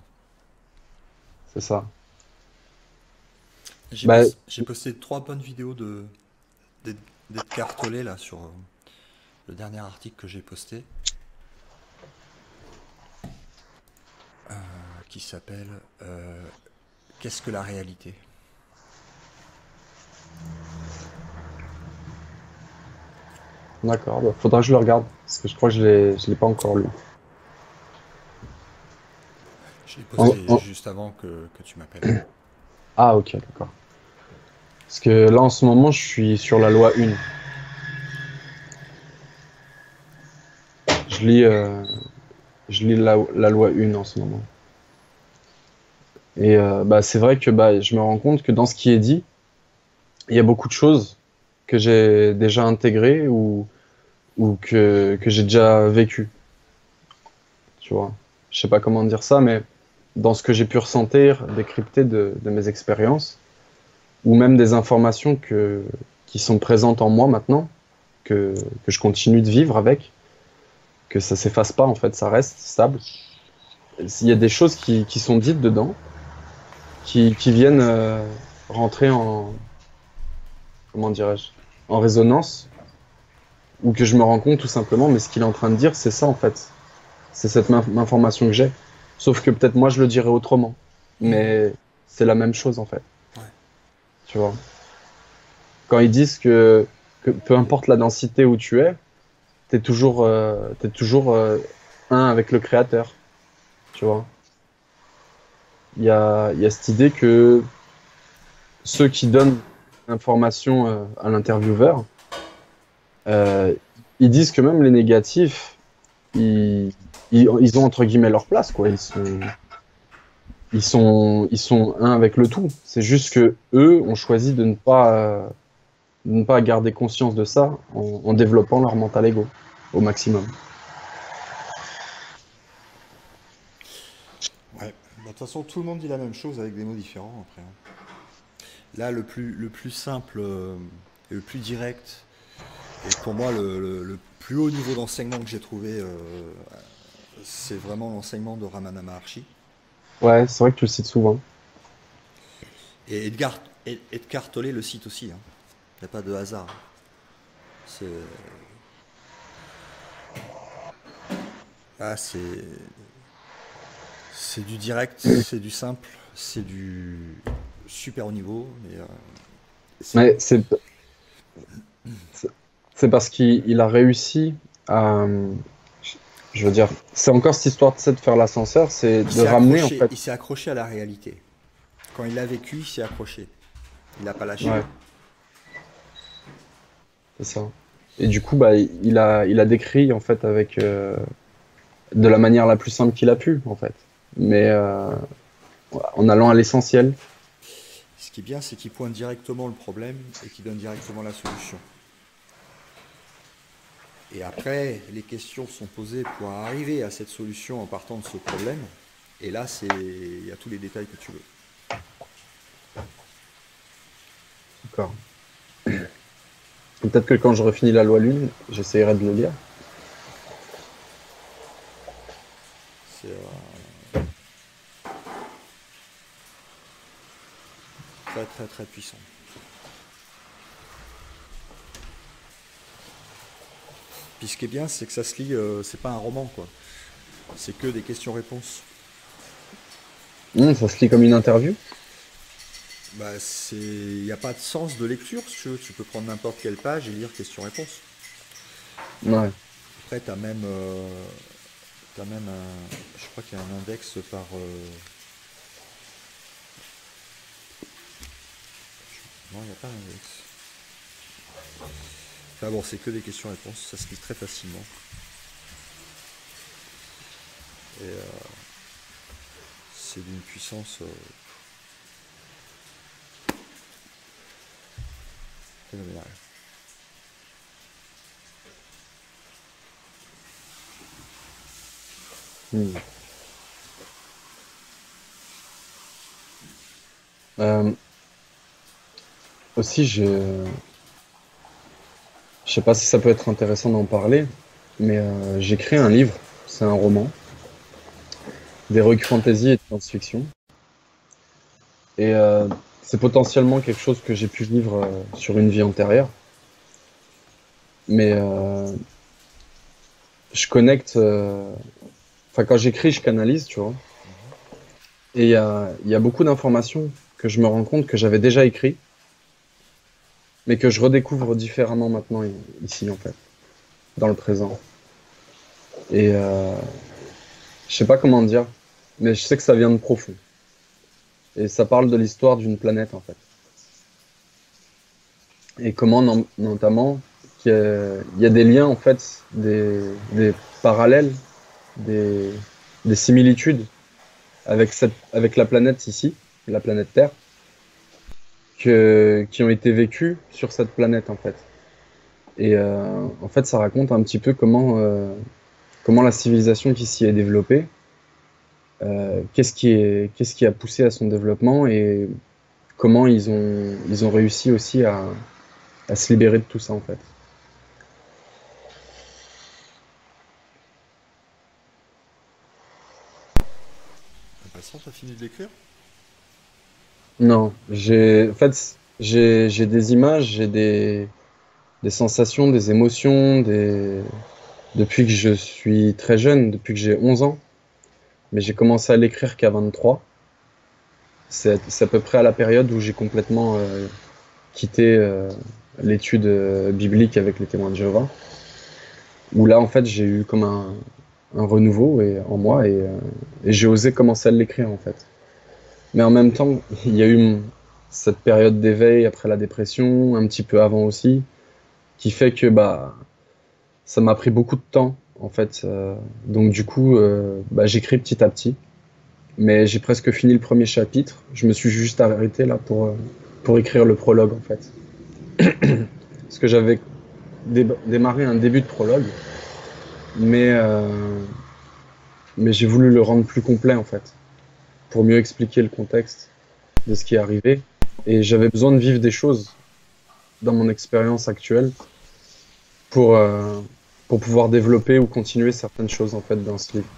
C'est ça. J'ai Bah, j'ai posté 3 bonnes vidéos d'Ed- d'Edgar Tolle là sur le dernier article que j'ai posté, qui s'appelle Qu'est-ce que la réalité? d'accord. Bah, faudra que je le regarde. Parce que je crois que je l'ai pas encore lu. Je l'ai En- posté en- juste avant que tu m'appelles. Ah, ok, d'accord. Parce que là, en ce moment, je suis sur la loi 1. Je lis, euh, je lis la loi 1 en ce moment. Et bah, c'est vrai que bah, je me rends compte que dans ce qui est dit, il y a beaucoup de choses que j'ai déjà intégrées ou que j'ai déjà vécues. Tu vois. Je sais pas comment dire ça, mais dans ce que j'ai pu ressentir, décrypter de mes expériences, ou même des informations qui sont présentes en moi maintenant, que je continue de vivre avec, que ça s'efface pas en fait, ça reste stable. Il y a des choses qui sont dites dedans, qui viennent rentrer en, comment dirais-je, en résonance, ou que je me rends compte tout simplement, mais ce qu'il est en train de dire, c'est ça en fait. C'est cette information que j'ai. Sauf que peut-être moi je le dirais autrement. Mhm. Mais c'est la même chose en fait. Ouais. Tu vois. Quand ils disent que peu importe la densité où tu es, t'es toujours un avec le créateur. Tu vois. Il y a cette idée que ceux qui donnent l'information à l'intervieweur, euh, ils disent que même les négatifs, ils, ils ont entre guillemets leur place, quoi. Ils sont un avec le tout. C'est juste que eux ont choisi de ne pas garder conscience de ça en développant leur mental ego au maximum. Ouais. Bah, de toute façon, tout le monde dit la même chose avec des mots différents après, hein. Là, le plus simple et le plus direct, et pour moi le plus haut niveau d'enseignement que j'ai trouvé, c'est vraiment l'enseignement de Ramana Maharshi. Ouais, c'est vrai que tu le cites souvent. Et Edgar Tolle le cite aussi, hein. Il n'y a pas de hasard. C'est ah, c'est du direct, c'est du simple, c'est du super haut niveau, mais c'est Mais c'est c'est parce qu'il a réussi à, je veux dire, c'est encore cette histoire de faire l'ascenseur, c'est de ramener en fait. il s'est accroché à la réalité. Quand il l'a vécu, il s'est accroché. Il n'a pas lâché. Ouais, c'est ça. Et du coup, bah, il a décrit en fait avec de la manière la plus simple qu'il a pu en fait. Mais en allant à l'essentiel. qui est bien, c'est qu'il pointe directement le problème et qu'il donne directement la solution. Et après, les questions sont posées pour arriver à cette solution en partant de ce problème. Et là, il y a tous les détails que tu veux. D'accord. Peut-être que quand j'aurai fini la loi Lune, j'essayerai de le lire. C'est très très très puissant. Puis ce qui est bien, c'est que ça se lit, c'est pas un roman, quoi. C'est que des questions-réponses. Ça se lit comme une interview? Bah, il n'y a pas de sens de lecture, si tu veux. Tu peux prendre n'importe quelle page et lire questions-réponses. Ouais. Après, t'as même je crois qu'il y a un index par. Non, il n'y a pas d'index. Enfin bon, c'est que des questions-réponses, ça se lit très facilement. Et c'est d'une puissance phénoménale. Hmm. Euh, aussi, je sais pas si ça peut être intéressant d'en parler, mais j'ai créé un livre, c'est un roman, d'heroic fantasy et de science-fiction. Et c'est potentiellement quelque chose que j'ai pu vivre sur une vie antérieure. Mais je connecte. Enfin, quand j'écris, je canalise, tu vois. Et il y a beaucoup d'informations que je me rends compte que j'avais déjà écrit, mais que je redécouvre différemment maintenant, ici, en fait, dans le présent. Et je sais pas comment dire, mais je sais que ça vient de profond. Et ça parle de l'histoire d'une planète, en fait. Et comment, notamment, qu'il y a des liens, en fait, des parallèles, des, des similitudes avec la planète ici, la planète Terre, qui ont été vécues sur cette planète, en fait. Et en fait, ça raconte un petit peu comment la civilisation qui s'y est développée, qu'est-ce qui a poussé à son développement et comment ils ont réussi aussi à se libérer de tout ça, en fait. Intéressant, t'as fini de l'écrire? Non, en fait, j'ai des images, j'ai des sensations, des émotions, depuis que je suis très jeune, depuis que j'ai 11 ans, mais j'ai commencé à l'écrire qu'à 23. C'est à peu près à la période où j'ai complètement quitté l'étude biblique avec les témoins de Jéhovah, où là, en fait, j'ai eu comme un renouveau en moi et j'ai osé commencer à l'écrire, en fait. Mais en même temps, il y a eu cette période d'éveil après la dépression, un petit peu avant aussi, qui fait que bah, ça m'a pris beaucoup de temps, en fait. Donc du coup, bah, j'écris petit à petit. Mais j'ai presque fini le premier chapitre. Je me suis juste arrêté là pour écrire le prologue, en fait. Parce que j'avais démarré un début de prologue, mais, euh, mais j'ai voulu le rendre plus complet, en fait, pour mieux expliquer le contexte de ce qui est arrivé. Et j'avais besoin de vivre des choses dans mon expérience actuelle pour, euh, pour pouvoir développer ou continuer certaines choses, en fait, dans ce livre.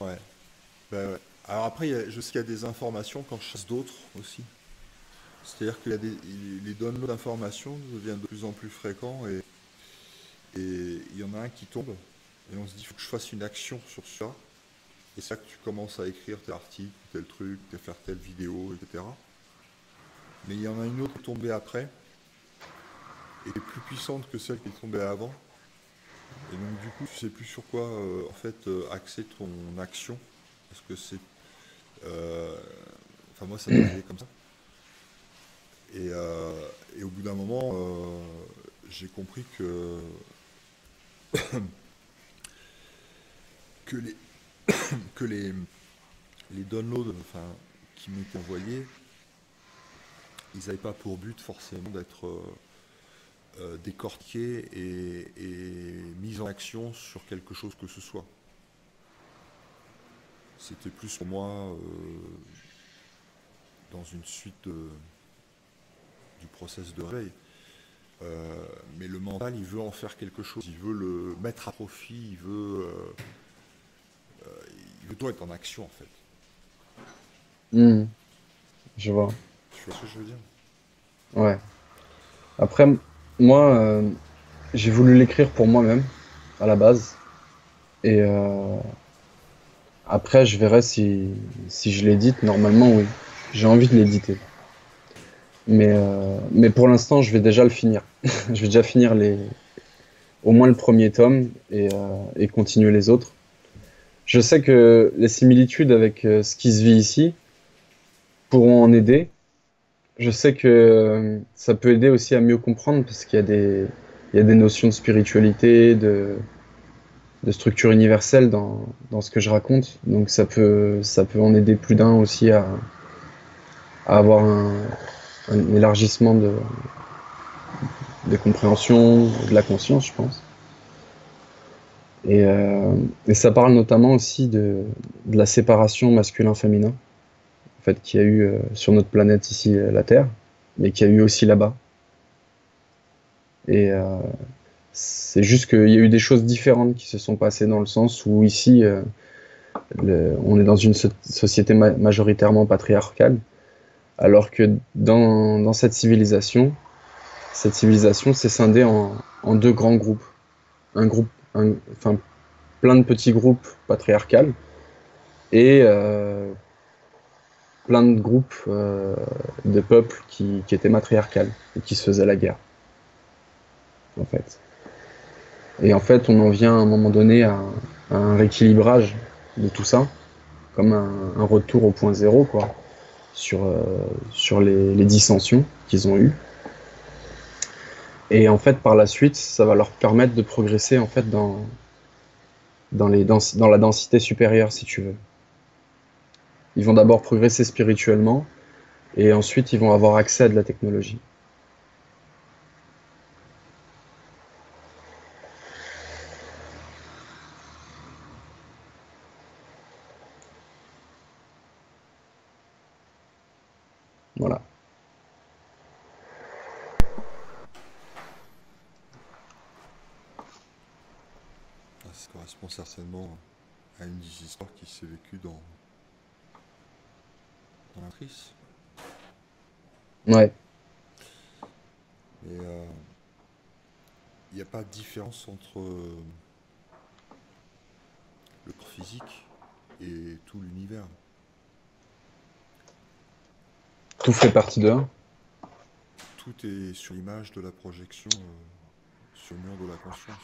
Ouais. Bah ouais. Alors après, je sais qu'il y a des informations quand je chasse d'autres aussi. C'est-à-dire que les downloads d'informations deviennent de plus en plus fréquents et il y en a un qui tombe et on se dit, il faut que je fasse une action sur ça. Et c'est ça que tu commences à écrire tel article, tel truc, faire telle vidéo, etc. Mais il y en a une autre qui est tombée après et qui est plus puissante que celle qui est tombée avant. Et donc du coup, tu sais plus sur quoi en fait axer ton action, parce que c'est, euh, enfin moi ça m'est arrivé comme ça. Et au bout d'un moment, j'ai compris que les downloads, enfin, qui m'étaient envoyés, ils n'avaient pas pour but forcément d'être décortiqués et mis en action sur quelque chose que ce soit. C'était plus pour moi dans une suite du process de réveil. Mais le mental, il veut en faire quelque chose, il veut le mettre à profit, il veut toi être en action en fait. Hmm, je vois. Tu vois ce que je veux dire? Ouais. Après, moi, j'ai voulu l'écrire pour moi-même, à la base. Et après, je verrai si je l'édite. Normalement, oui. J'ai envie de l'éditer. Mais pour l'instant, je vais déjà le finir. Je vais déjà finir au moins le premier tome et continuer les autres. Je sais que les similitudes avec ce qui se vit ici pourront en aider. Je sais que ça peut aider aussi à mieux comprendre parce il y a des notions de spiritualité, de structure universelle dans ce que je raconte. Donc ça peut en aider plus d'un aussi à avoir un élargissement des compréhensions, de la conscience, je pense. Et ça parle notamment aussi de la séparation masculin-féminin, en fait, qu'il y a eu sur notre planète ici, la Terre, mais qu'il y a eu aussi là-bas. Et c'est juste qu'il y a eu des choses différentes qui se sont passées dans le sens où ici, on est dans une société majoritairement patriarcale, alors que dans cette civilisation s'est scindée en deux grands groupes. Un groupe, enfin, plein de petits groupes patriarcales et plein de groupes de peuples qui étaient matriarcales et qui se faisaient la guerre, en fait. Et en fait, on en vient à un moment donné à un rééquilibrage de tout ça, comme un retour au point zéro, quoi, sur les dissensions qu'ils ont eues. Et en fait, par la suite, ça va leur permettre de progresser en fait dans la densité supérieure, si tu veux. Ils vont d'abord progresser spirituellement et ensuite ils vont avoir accès à de la technologie. Voilà. Ah, ça correspond certainement à une des histoires qui s'est vécue dans la matrice. Ouais. Et il n'y a pas de différence entre le corps physique et tout l'univers. Tout fait partie de un. Tout est sur l'image de la projection sur le mur de la conscience.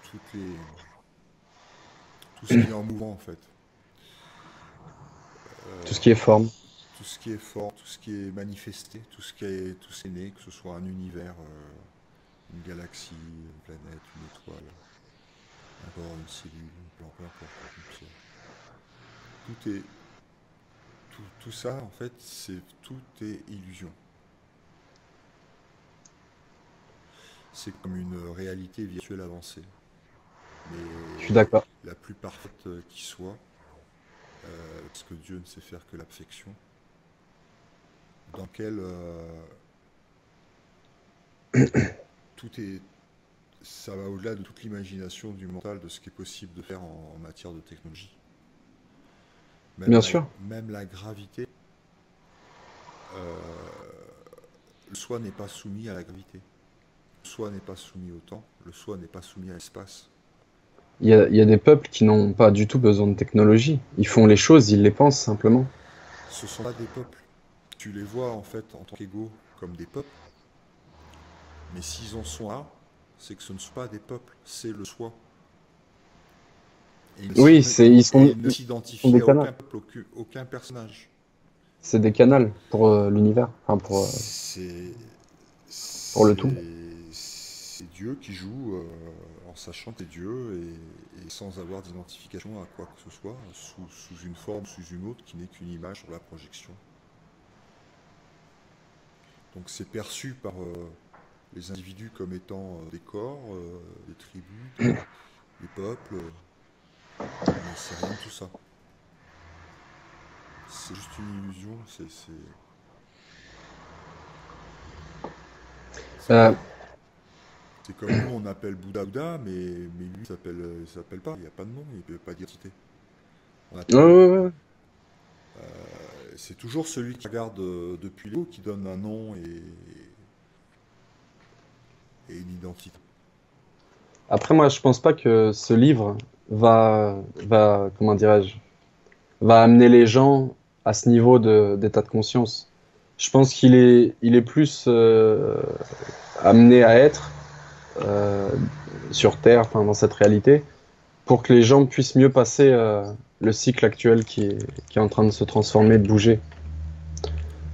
Toutes les, tout ce qui est en mouvement en fait. Tout ce qui est forme. Tout ce qui est fort, tout ce qui est manifesté, tout ce qui est né, que ce soit un univers, une galaxie, une planète, une étoile, un corps, une cellule, peu importe, une pierre. Tout est, tout ça en fait, tout est illusion. C'est comme une réalité virtuelle avancée, Je suis mais d'accord. la plus parfaite qui soit, parce que Dieu ne sait faire que la perfection, dans laquelle tout est, ça va au-delà de toute l'imagination du mental de ce qui est possible de faire en matière de technologie. Bien sûr. Même la gravité, le soi n'est pas soumis à la gravité. Le soi n'est pas soumis au temps, le soi n'est pas soumis à l'espace. il y a des peuples qui n'ont pas du tout besoin de technologie. Ils font les choses, ils les pensent simplement. Ce sont pas des peuples. Tu les vois en fait en tant qu'égaux comme des peuples, mais s'ils en sont là, c'est que ce ne sont pas des peuples, c'est le soi. Et Oui, ils ne ils sont s'identifient des à canals. aucun peuple, aucun personnage. C'est des canals pour l'univers, enfin C'est pour le tout. c'est Dieu qui joue en sachant que c'est Dieu et sans avoir d'identification à quoi que ce soit, sous une forme, sous une autre, qui n'est qu'une image sur la projection. Donc c'est perçu par les individus comme étant des corps, des tribus, des peuples, mais c'est rien de tout ça. C'est juste une illusion, c'est Euh, comme, c'est comme nous on appelle Bouddha Bouddha, mais lui il s'appelle pas, il n'y a pas de nom, il n'y a pas d'identité. On ouais, appelle, ouais, ouais. c'est toujours celui qui regarde depuis le haut qui donne un nom et une identité. Après, moi, je pense pas que ce livre comment dirais-je, va amener les gens à ce niveau d'état de conscience. Je pense il est plus amené à être euh, sur Terre, enfin dans cette réalité, pour que les gens puissent mieux passer le cycle actuel qui est en train de se transformer, de bouger.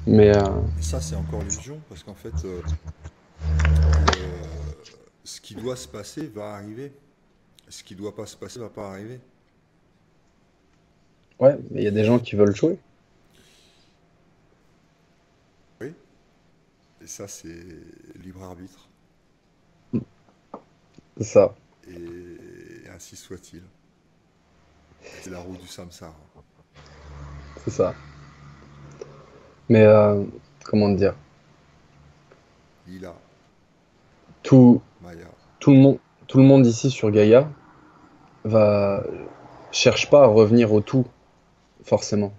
Mais Mais ça c'est encore l'illusion, parce qu'en fait, le, ce qui doit se passer va arriver. Ce qui doit pas se passer va pas arriver. ouais, mais il y a des gens qui veulent jouer. Oui, et ça c'est libre arbitre. C'est ça, Et ainsi soit-il. C'est la roue du samsara. c'est ça. Mais comment dire, Lila, tout, Maya. tout le monde, tout le monde ici sur Gaïa va cherche pas à revenir au tout forcément.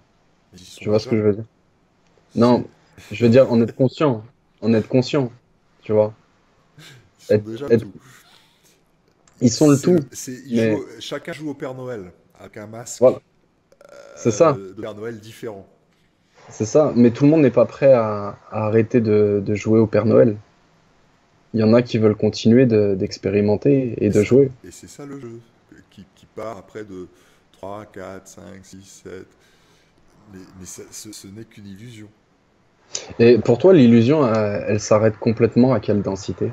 Mais ils y sont Tu vois ce que déjà. je veux dire? C'est, Non, je veux dire en être conscient, tu vois. ils sont déjà Être- tout. ils sont le tout, mais Chacun joue au Père Noël avec un masque voilà, c'est ça, de Père Noël différent. c'est ça. Mais tout le monde n'est pas prêt à arrêter de jouer au Père Noël. Il y en a qui veulent continuer d'expérimenter et de jouer. Et c'est ça le jeu, qui part après de 3, 4, 5, 6, 7. Mais ce n'est qu'une illusion. Et pour toi, l'illusion, elle s'arrête complètement à quelle densité?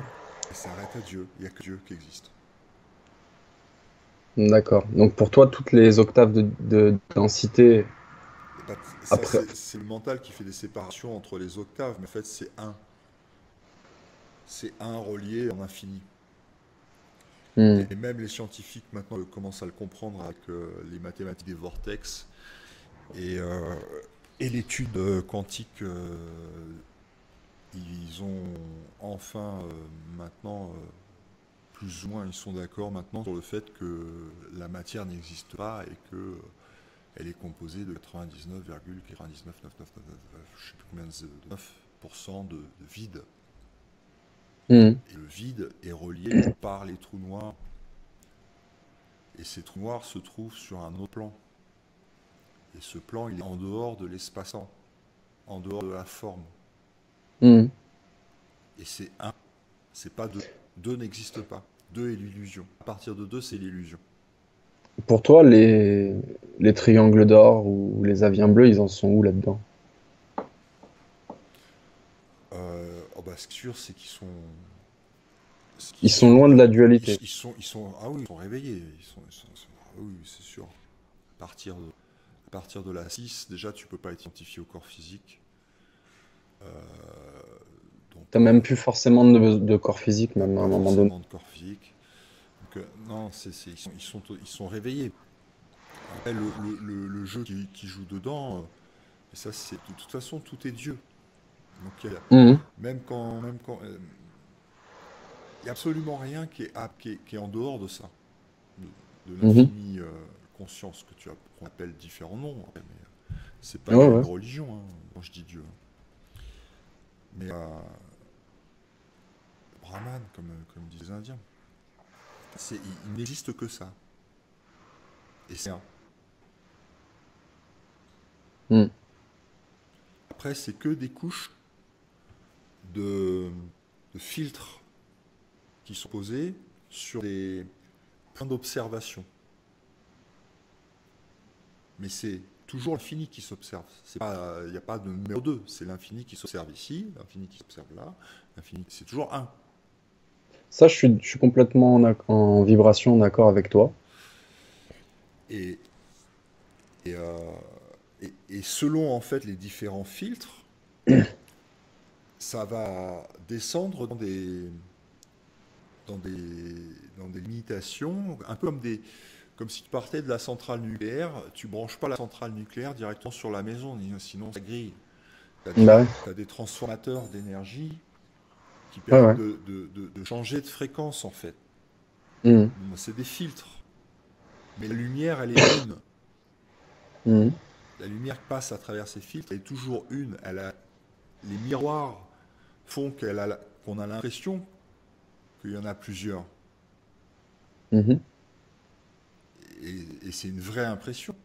Et ça arrête à Dieu. Il n'y a que Dieu qui existe. D'accord. Donc pour toi, toutes les octaves de densité Et pas, ça, après. c'est le mental qui fait des séparations entre les octaves, mais en fait, c'est un. C'est un relié en infini. Hmm. Et même les scientifiques maintenant commencent à le comprendre avec les mathématiques des vortex et, euh, et l'étude quantique. Ils ont enfin maintenant, plus ou moins, ils sont d'accord maintenant sur le fait que la matière n'existe pas et que elle est composée de 99,99999, je sais plus combien de 9% de vide. Hmm. Et le vide est relié par les trous noirs. Et ces trous noirs se trouvent sur un autre plan. Et ce plan, il est en dehors de l'espace-temps, en dehors de la forme. Hmm. Et c'est un, c'est pas deux. Deux n'existe pas. Deux est l'illusion. À partir de deux, c'est l'illusion. Pour toi, les triangles d'or ou les avions bleus, ils en sont où là-dedans? Oh bah, ce qui est sûr, c'est qu'ils sont, ce qu'ils Ils sont sont, loin de la dualité. ah oui, ils sont réveillés. Ah oui, c'est sûr. À partir de la 6, déjà, tu peux pas être identifié au corps physique. Euh, donc, T'as même plus forcément de corps physique, même même à un pas moment donné. forcément de corps physique. Donc, non, ils sont réveillés. Après, le jeu qui joue dedans, et ça, c'est de toute façon, tout est Dieu. Donc, Mhm. même quand, il n'y a absolument rien qui est en dehors de ça, de Mhm. l'infinie conscience qu'on appelle différents noms. Mais c'est pas Ouais, lié à ouais. une religion hein, quand je dis Dieu. Mais Brahman, comme disent les Indiens, il n'existe que ça. Et c'est un. Hmm. Après, c'est que des couches de, de filtres qui sont posées sur des points d'observation. Mais c'est toujours l'infini qui s'observe. Il n'y a pas de numéro 2, c'est l'infini qui s'observe ici, l'infini qui s'observe là, l'infini, c'est toujours un. Ça, je suis complètement en vibration d'accord avec toi. Et, et, euh, et selon en fait les différents filtres, ça va descendre dans des, dans des limitations, un peu comme si tu partais de la centrale nucléaire, tu branches pas la centrale nucléaire directement sur la maison, sinon ça grille. Tu Bah ouais, as des transformateurs d'énergie qui ouais, permettent ouais. de changer de fréquence en fait. Hmm. C'est des filtres. Mais la lumière, elle est une. Hmm. La lumière qui passe à travers ces filtres, elle est toujours une. Les miroirs font qu'on a l'impression qu'il y en a plusieurs. Mhm. Et c'est une vraie impression,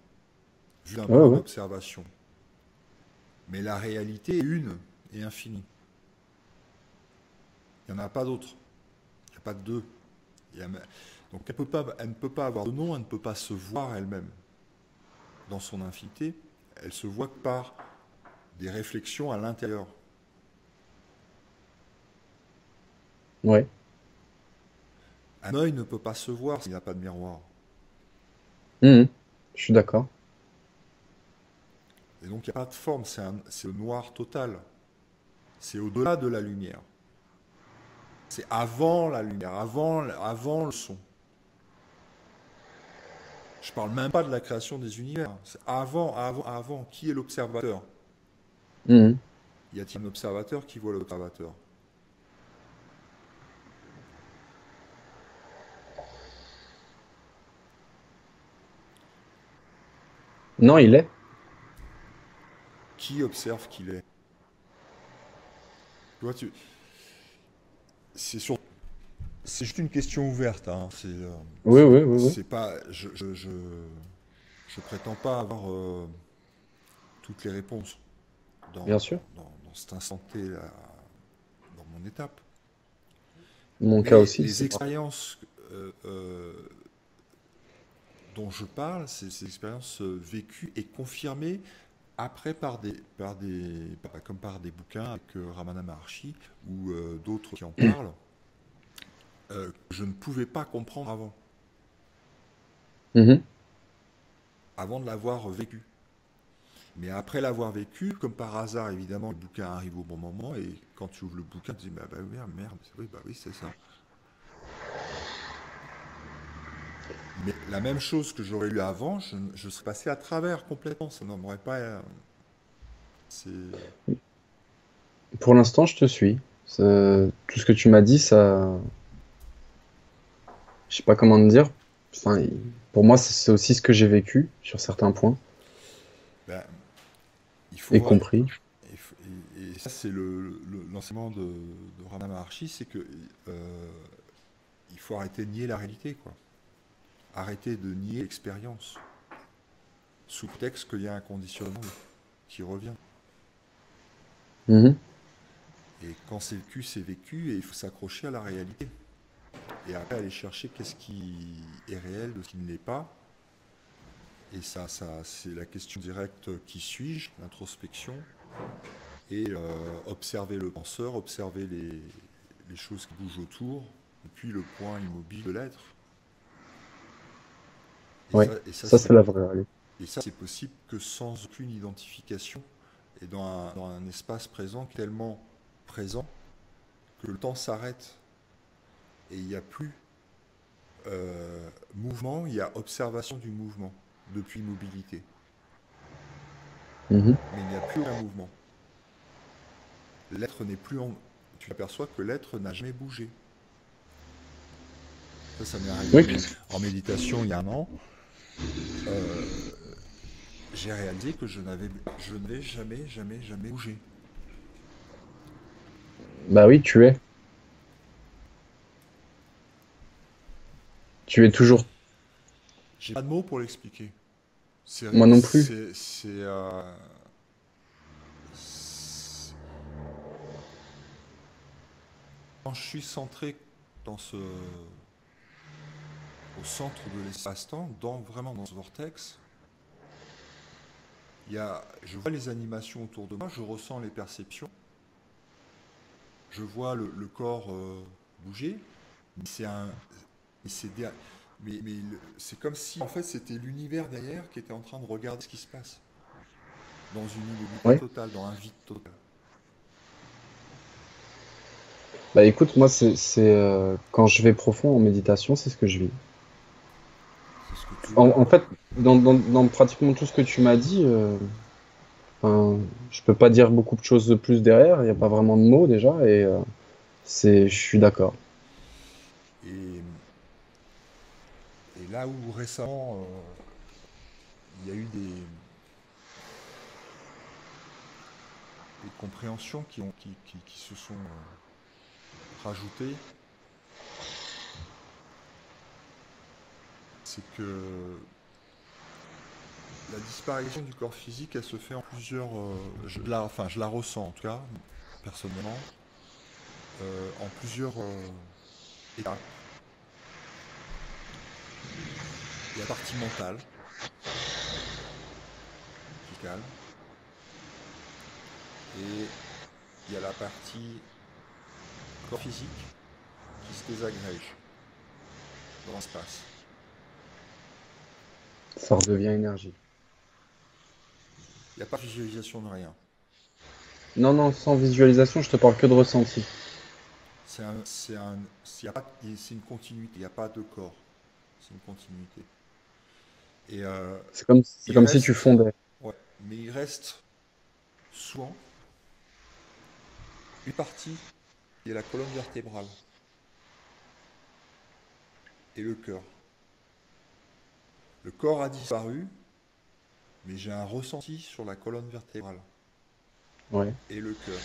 vu d'un Ouais, point ouais. d'observation. Mais la réalité est une et infinie. Il n'y en a pas d'autre. Il n'y a pas de deux. Donc elle ne peut pas avoir de nom, elle ne peut pas se voir elle-même dans son infinité. Elle se voit que par des réflexions à l'intérieur. Ouais. Un œil ne peut pas se voir s'il n'y a pas de miroir. Mhm. Je suis d'accord. Et donc il n'y a pas de forme, c'est le noir total. C'est au-delà de la lumière. C'est avant la lumière, avant le son. Je ne parle même pas de la création des univers. C'est avant. Qui est l'observateur? Mhm. Y a-t-il un observateur qui voit l'observateur? Non, il est. Qui observe qu'il est? Tu vois, c'est sur- c'est juste une question ouverte. Hein. Oui, oui, oui, oui. C'est pas, je prétends pas avoir toutes les réponses Bien sûr. dans cet instant T, là, dans mon étape. Mon cas Mais aussi, les c'est pas. expériences dont je parle, c'est ces expériences vécues et confirmées après comme par des bouquins avec Ramana Maharshi ou d'autres qui en parlent, que je ne pouvais pas comprendre Mhm. avant de l'avoir vécu. Mais après l'avoir vécu, comme par hasard, évidemment, le bouquin arrive au bon moment et quand tu ouvres le bouquin, tu te dis bah merde, oui, bah oui, c'est ça. Mais la même chose que j'aurais lu avant, je serais passé à travers complètement. Ça n'aurait pas. C'est. Pour l'instant, je te suis. Tout ce que tu m'as dit, ça, je sais pas comment te dire. Enfin, pour moi, c'est aussi ce que j'ai vécu sur certains points, Ben, il faut y voir. compris. Et ça, c'est l'enseignement de Ramana Maharshi, c'est que il faut arrêter de nier la réalité, quoi. Arrêter de nier l'expérience, sous prétexte qu'il y a un conditionnement qui revient. Mhm. Et quand c'est vécu, c'est vécu, et il faut s'accrocher à la réalité. Et après, aller chercher qu'est-ce qui est réel de ce qui ne l'est pas. Et ça c'est la question directe, qui suis-je, l'introspection, et observer le penseur, observer les choses qui bougent autour, et puis le point immobile de l'être. Et Ouais. ça, et ça Ça, c'est c'est la vraie réalité. et ça, c'est possible que sans aucune identification, et dans un espace présent tellement présent que le temps s'arrête et il n'y a plus mouvement, il y a observation du mouvement, depuis mobilité. Mhm. Mais il n'y a plus aucun mouvement. L'être n'est plus en... Tu aperçois que l'être n'a jamais bougé. Ça m'est Oui. arrivé en méditation il y a un an. J'ai réalisé que je n'avais jamais bougé. Bah oui, tu es. Tu es toujours. J'ai pas de mots pour l'expliquer. Moi non plus. C'est- quand je suis centré dans au centre de l'espace-temps, vraiment dans ce vortex, je vois les animations autour de moi, je ressens les perceptions, je vois le corps bouger, mais mais c'est der- c'est comme si en fait c'était l'univers derrière qui était en train de regarder ce qui se passe dans une immobilité Ouais. totale, dans un vide total. Bah écoute, moi quand je vais profond en méditation, c'est ce que je vis. C'est ce que tu En vois. fait, dans pratiquement tout ce que tu m'as dit, enfin, je peux pas dire beaucoup de choses de plus derrière. Il n'y a pas vraiment de mots déjà, et je suis d'accord. Et, et là où récemment il y a eu des compréhensions qui se sont rajoutées, c'est que la disparition du corps physique, elle se fait en plusieurs. Enfin, je la ressens en tout cas, personnellement, en plusieurs étapes. Il y a la partie mentale qui calme, et il y a la partie corps physique qui se désagrège dans l'espace. Ça redevient énergie. Il n'y a pas de visualisation de rien. Non, non, sans visualisation, je te parle que de ressenti. C'est une continuité, il n'y a pas de corps. C'est une continuité. Et C'est il comme si tu reste, fondais. ouais, mais il reste souvent une partie qui est la colonne vertébrale et le cœur. Le corps a disparu, mais j'ai un ressenti sur la colonne vertébrale Ouais. et le cœur.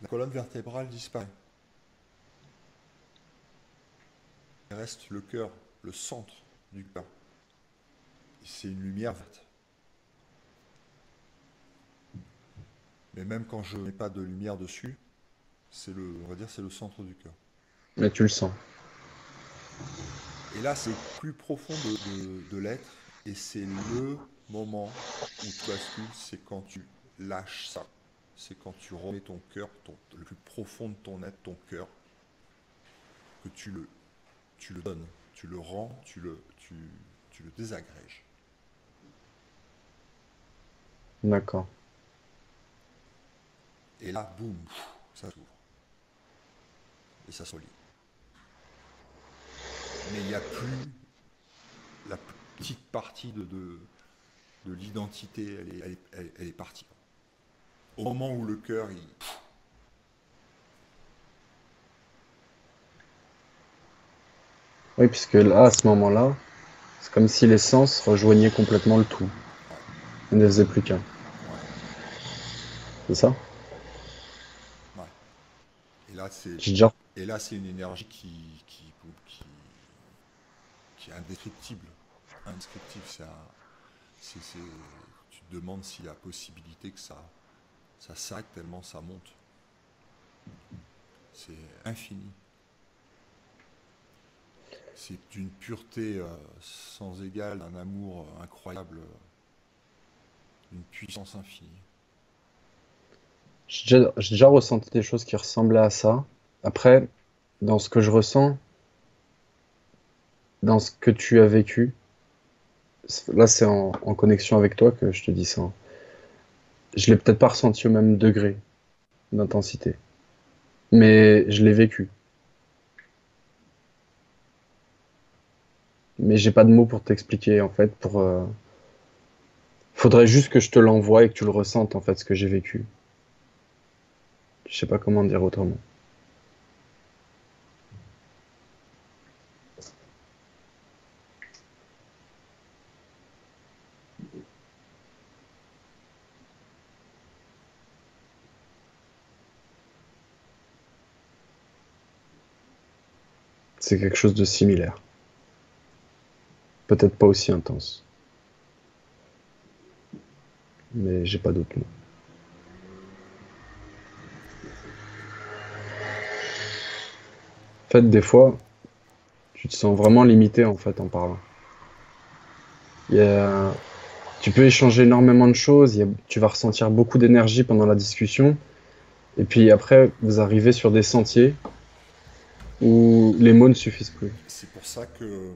La colonne vertébrale disparaît. Il reste le cœur, le centre du cœur. C'est une lumière verte. Mais même quand je n'ai pas de lumière dessus, on va dire, c'est le centre du cœur. Mais tu le sens. Et là, c'est plus profond de l'être, et c'est le moment où tu bascules, c'est quand tu lâches ça. C'est quand tu remets ton cœur, le plus profond de ton être, ton cœur, que tu le donnes, tu le rends, tu le désagrèges. D'accord. Et là, boum, ça s'ouvre. Et ça se relie. Mais il n'y a plus la petite partie de l'identité, elle est partie. Au moment où le cœur, Oui, puisque là, à ce moment-là, c'est comme si l'essence rejoignait complètement le tout. ouais, Il ne faisait plus qu'un. ouais, C'est ça? ouais. Et là, c'est, J'ai déjà. et là, c'est une énergie qui est indescriptible. Indescriptible, tu te demandes s'il y a possibilité que ça s'arrête tellement ça monte. C'est infini. C'est d'une pureté sans égale, d'un amour incroyable, d'une puissance infinie. J'ai déjà ressenti des choses qui ressemblaient à ça. Après, dans ce que je ressens, dans ce que tu as vécu, là, c'est en connexion avec toi que je te dis ça. Je l'ai peut-être pas ressenti au même degré d'intensité, mais je l'ai vécu. Mais j'ai pas de mots pour t'expliquer, en fait. Faudrait juste que je te l'envoie et que tu le ressentes, en fait, ce que j'ai vécu. Je sais pas comment dire autrement. c'est quelque chose de similaire. Peut-être pas aussi intense, mais j'ai pas d'autres mots. En fait, des fois, tu te sens vraiment limité en fait en parlant. Il y a- Tu peux échanger énormément de choses, tu vas ressentir beaucoup d'énergie pendant la discussion, et puis après, vous arrivez sur des sentiers où les mots ne suffisent plus. C'est pour ça que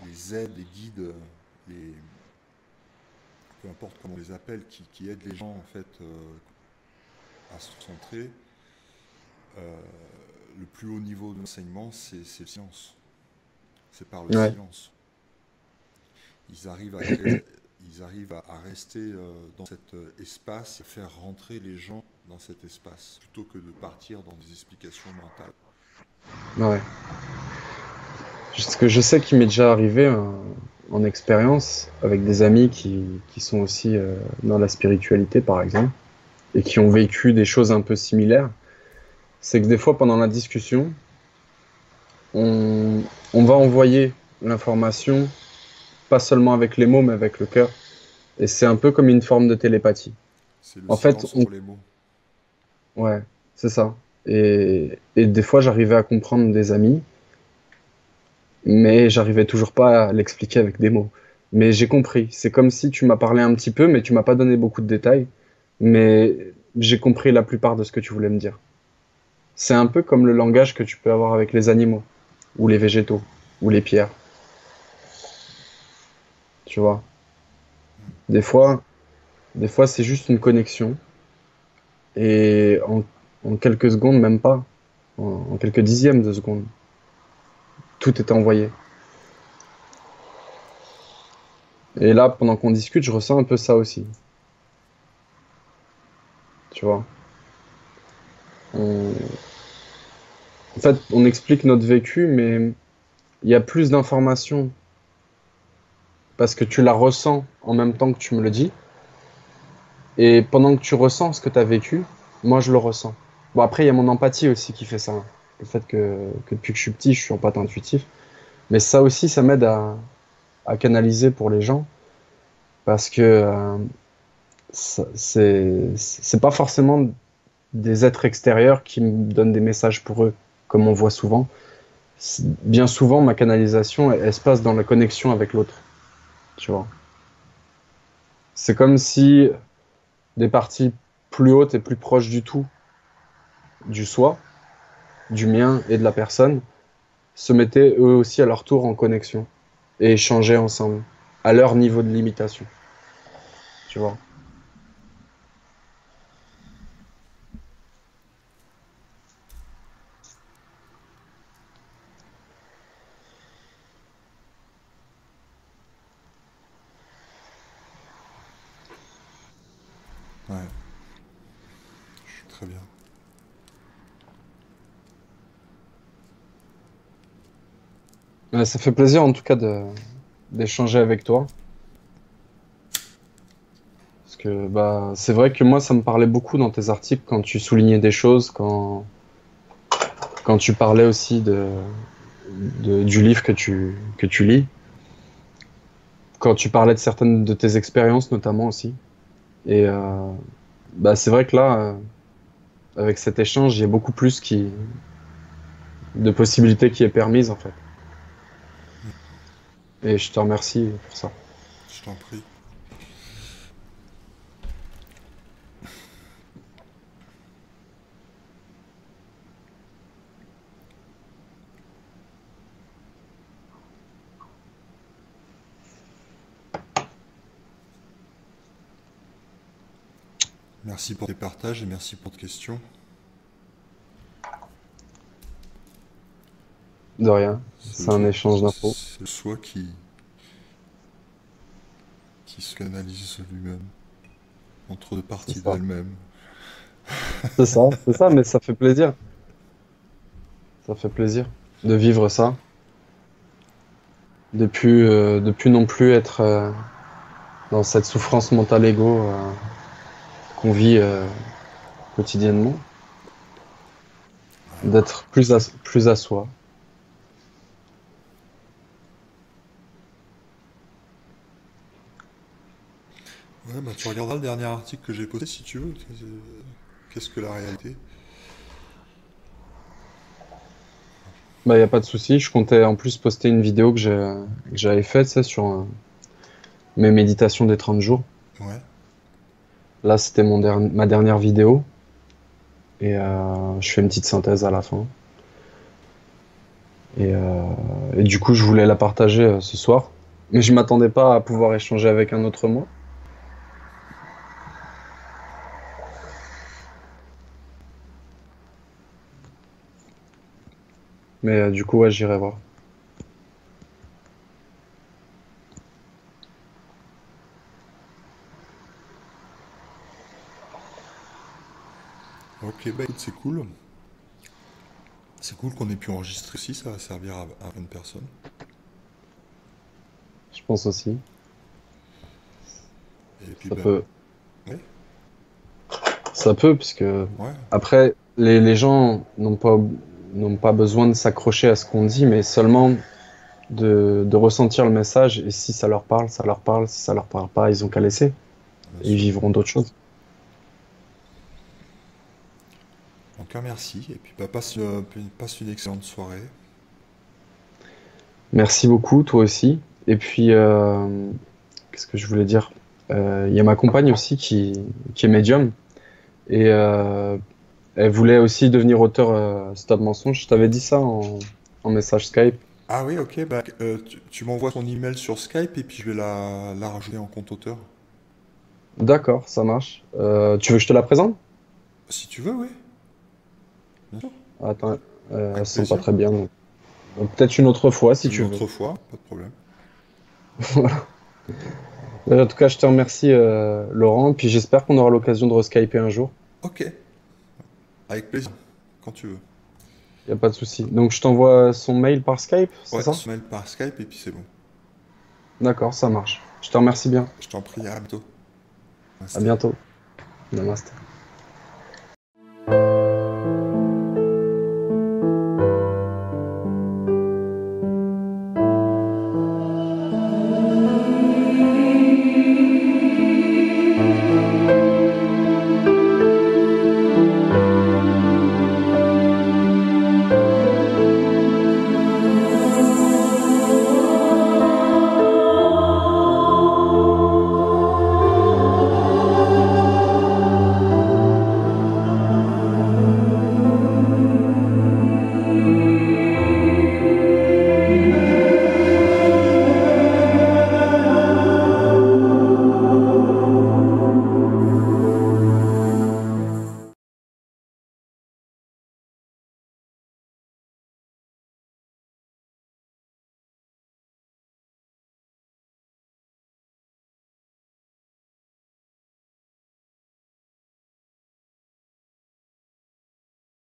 les aides, les guides, les, peu importe comment on les appelle, qui aident les gens en fait à se centrer, euh, le plus haut niveau de l'enseignement, c'est le silence. C'est par le Ouais, silence. Ils arrivent à rester dans cet espace et faire rentrer les gens dans cet espace, plutôt que de partir dans des explications mentales. ouais. Ce que je sais qu'il m'est déjà arrivé en expérience avec des amis qui sont aussi dans la spiritualité, par exemple, et qui ont vécu des choses un peu similaires, c'est que des fois, pendant la discussion, on va envoyer l'information, pas seulement avec les mots, mais avec le cœur. Et c'est un peu comme une forme de télépathie. C'est le En fait, silence pour les mots. ouais, c'est ça. Et des fois, j'arrivais à comprendre des amis, mais j'arrivais toujours pas à l'expliquer avec des mots. Mais j'ai compris. C'est comme si tu m'as parlé un petit peu, mais tu m'as pas donné beaucoup de détails. Mais j'ai compris la plupart de ce que tu voulais me dire. C'est un peu comme le langage que tu peux avoir avec les animaux, ou les végétaux, ou les pierres. Tu vois. Des fois, des fois, c'est juste une connexion. Et en quelques secondes, même pas, en quelques dixièmes de seconde, tout est envoyé. Et là, pendant qu'on discute, je ressens un peu ça aussi. Tu vois. On- En fait, on explique notre vécu, mais il y a plus d'informations parce que tu la ressens en même temps que tu me le dis. Et pendant que tu ressens ce que tu as vécu, moi je le ressens. Bon, après, il y a mon empathie aussi qui fait ça, hein. Le fait que depuis que je suis petit, je suis en pâte intuitif. Mais ça aussi, ça m'aide à canaliser pour les gens parce que c'est pas forcément des êtres extérieurs qui me donnent des messages pour eux, comme on voit souvent. Bien souvent, ma canalisation, elle se passe dans la connexion avec l'autre, tu vois. C'est comme si des parties plus hautes et plus proches du tout, du soi, du mien et de la personne, se mettaient eux aussi à leur tour en connexion et échangeaient ensemble, à leur niveau de limitation, tu vois. Ouais, je suis très bien. Ça fait plaisir en tout cas d'échanger avec toi. Parce que bah, c'est vrai que moi, ça me parlait beaucoup dans tes articles quand tu soulignais des choses, quand tu parlais aussi du livre que tu lis, quand tu parlais de certaines de tes expériences notamment aussi. Et bah, c'est vrai que là, avec cet échange, il y a beaucoup plus de possibilités qui est permise en fait. Et je te remercie pour ça. Je t'en prie. Merci pour tes partages et merci pour tes questions. De rien. C'est C'est un échange d'infos. c'est le soi qui se canalise lui-même entre deux C'est parties ça. d'elle-même. C'est ça, mais ça fait plaisir. Ça fait plaisir de vivre ça, de plus non plus être dans cette souffrance mentale égo qu'on vit quotidiennement, Ouais, d'être plus à soi. ouais, bah tu regarderas le dernier article que j'ai posté si tu veux. Qu'est-ce que la réalité? Bah, y a pas de souci. Je comptais en plus poster une vidéo que j'avais faite, c'est sur mes méditations des 30 jours. Ouais. Là, c'était ma dernière vidéo et je fais une petite synthèse à la fin. Et du coup, je voulais la partager ce soir, mais je m'attendais pas à pouvoir échanger avec un autre moi. Mais du coup, ouais, j'irai voir. Ok, bah écoute, c'est cool. C'est cool qu'on ait pu enregistrer aussi, ça va servir à plein de personnes. Je pense aussi. Et puis Ça bah, peut, ouais, ça peut, puisque ouais, après, les gens n'ont pas besoin de s'accrocher à ce qu'on dit, mais seulement de ressentir le message. Et si ça leur parle, ça leur parle. Si ça leur parle pas, ils ont qu'à laisser. bien Et ils sûr. vivront d'autres choses. Donc un merci, et puis bah passe une excellente soirée. Merci beaucoup, toi aussi. Et puis, qu'est-ce que je voulais dire? Il y a ma compagne aussi qui est médium. Et elle voulait aussi devenir auteur Stop Mensonge. Je t'avais dit ça en message Skype. Ah oui, ok, bah tu m'envoies ton email sur Skype et puis je vais la rajouter en compte auteur. D'accord, ça marche. Tu veux que je te la présente? Si tu veux, oui, bien sûr, Attends, elle avec se sent pas plaisir. très bien. Donc peut-être une autre fois si Une tu veux. autre fois, pas de problème. En tout cas, je te remercie, Laurent. Puis j'espère qu'on aura l'occasion de reskyper un jour. Ok, avec plaisir, quand tu veux. Il n'y a pas de souci. Donc je t'envoie son mail par Skype, c'est Ouais, ça? se mail par Skype et puis c'est bon. D'accord, ça marche. Je te remercie bien. Je t'en prie, à bientôt. À Namasté. bientôt. Namaste.